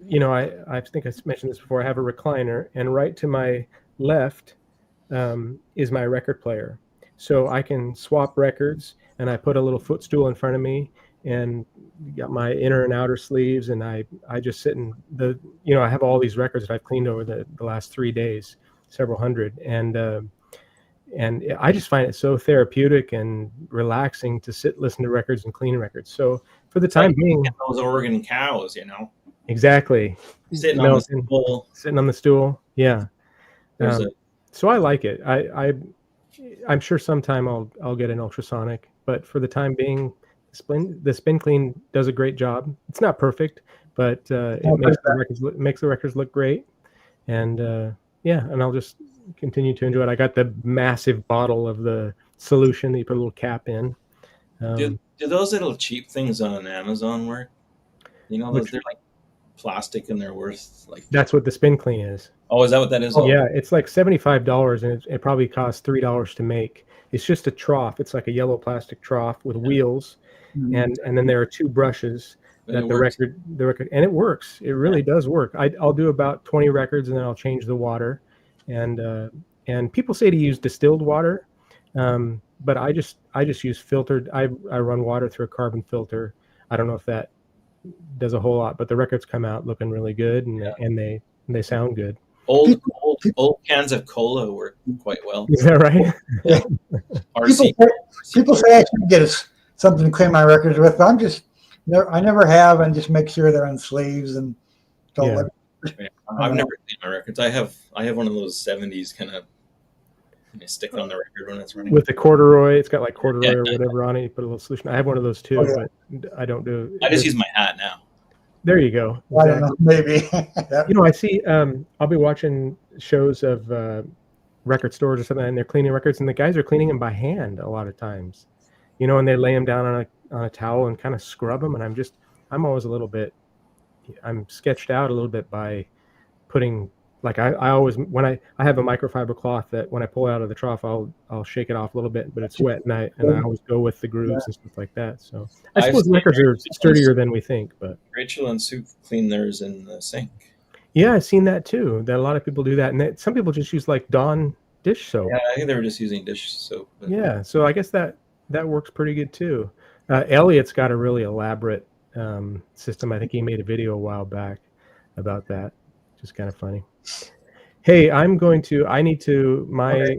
I think I mentioned this before. I have a recliner, and right to my left is my record player, so I can swap records, and I put a little footstool in front of me, and got my inner and outer sleeves, and I just sit in I have all these records that I've cleaned over the last 3 days, several hundred, and I just find it so therapeutic and relaxing to listen to records and clean records. So for the time being, those Oregon cows, exactly, sitting on the stool, yeah. So I like it. I'm sure sometime I'll get an ultrasonic, but for the time being, the spin clean does a great job. It's not perfect, but it makes the records look great. And and I'll just continue to enjoy it. I got the massive bottle of the solution that you put a little cap in. Do those little cheap things on Amazon work? You know, they're like plastic and they're worth like. That's what the Spin Clean is. Oh, is that what that is? Oh, yeah, it's like $75, and it probably costs $3 to make. It's just a trough. It's like a yellow plastic trough with wheels, and then there are 2 brushes that the record, and it works. It really does work. I'll do about 20 records, and then I'll change the water, and people say to use distilled water, but I just use filtered. I run water through a carbon filter. I don't know if that does a whole lot, but the records come out looking really good, and they sound good. Old cans of cola work quite well. Is that right? Yeah. People say I should get something to clean my records with. But I never have, and just make sure they're on sleeves and don't let. I've never cleaned my records. I have one of those 70s kind of stick it on the record when it's running. With the corduroy, it's got like corduroy or whatever on it. You put a little solution. I have one of those too, but I don't do. I just use my hat now. There you go. Exactly. I don't know, maybe. You know, I see. I'll be watching shows of record stores or something, and they're cleaning records, and the guys are cleaning them by hand a lot of times. You know, and they lay them down on a towel and kind of scrub them, and I'm always a little bit. I'm sketched out a little bit by putting. Like I always, when I have a microfiber cloth that when I pull it out of the trough, I'll shake it off a little bit, but it's wet, and I always go with the grooves and stuff like that. So I suppose records are sturdier than we think. But Rachel and Sue clean theirs in the sink. Yeah, I've seen that too. That a lot of people do that, and some people just use like Dawn dish soap. Yeah, I think they were just using dish soap. But. Yeah, so I guess that works pretty good too. Elliot's got a really elaborate system. I think he made a video a while back about that. Just kind of funny. Hey, I need to. My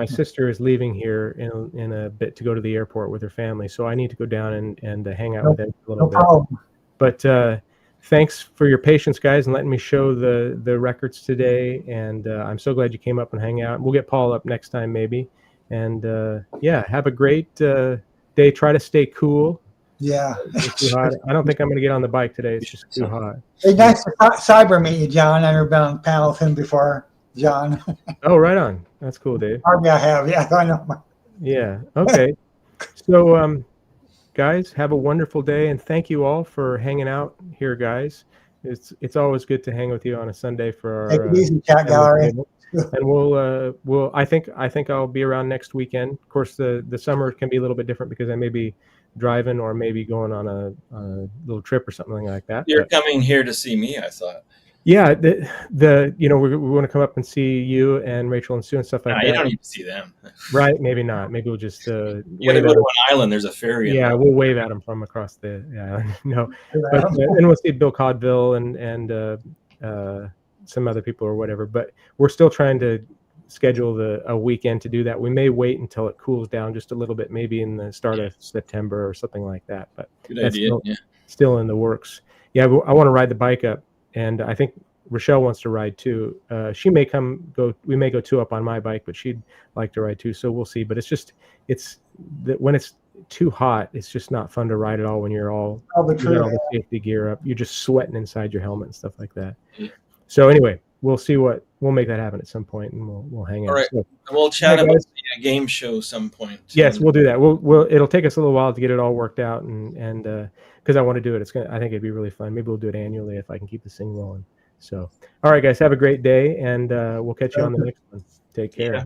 sister is leaving here in a bit to go to the airport with her family, so I need to go down and hang out with them a little bit. Problem. But thanks for your patience, guys, and letting me show the records today. And I'm so glad you came up and hang out. We'll get Paul up next time maybe. And have a great day. Try to stay cool. Yeah. It's too hot. I don't think I'm going to get on the bike today. It's just too hot. Hey, nice to cyber meet you, John. I've never been on a panel with him before, John. Oh, right on. That's cool, Dave. Yeah, I have. Yeah, I know. Yeah. Okay. So, guys, have a wonderful day, and thank you all for hanging out here, guys. It's always good to hang with you on a Sunday for our Take it easy, chat gallery. And we'll I think I'll be around next weekend. Of course, the summer can be a little bit different because I may be driving or maybe going on a little trip or something like that. You're coming here to see me, I thought. Yeah, we want to come up and see you and Rachel and Sue and stuff like that. You don't need to see them. Right? Maybe not. Maybe we'll just you gotta go to an island. There's a ferry. Yeah, we'll wave at them from across the island. No, but and we'll see Bill Codville and some other people or whatever. But we're still trying to schedule a weekend to do that. We may wait until it cools down just a little bit, maybe in the start of September or something like that. But good idea. Still in the works. Yeah, I want to ride the bike up, and I think Rochelle wants to ride too. She may we may go 2 up on my bike, but she'd like to ride too. So we'll see. But when it's too hot, it's just not fun to ride at all when you're all the safety gear up. You're just sweating inside your helmet and stuff like that. Yeah. So anyway, we'll make that happen at some point, and we'll hang out. All right, so, we'll chat about a game show some point. Yes, we'll do that. It'll take us a little while to get it all worked out, and because I want to do it. I think it'd be really fun. Maybe we'll do it annually if I can keep this thing rolling. So, all right, guys, have a great day, and we'll catch you on the next one. Take care. Yeah.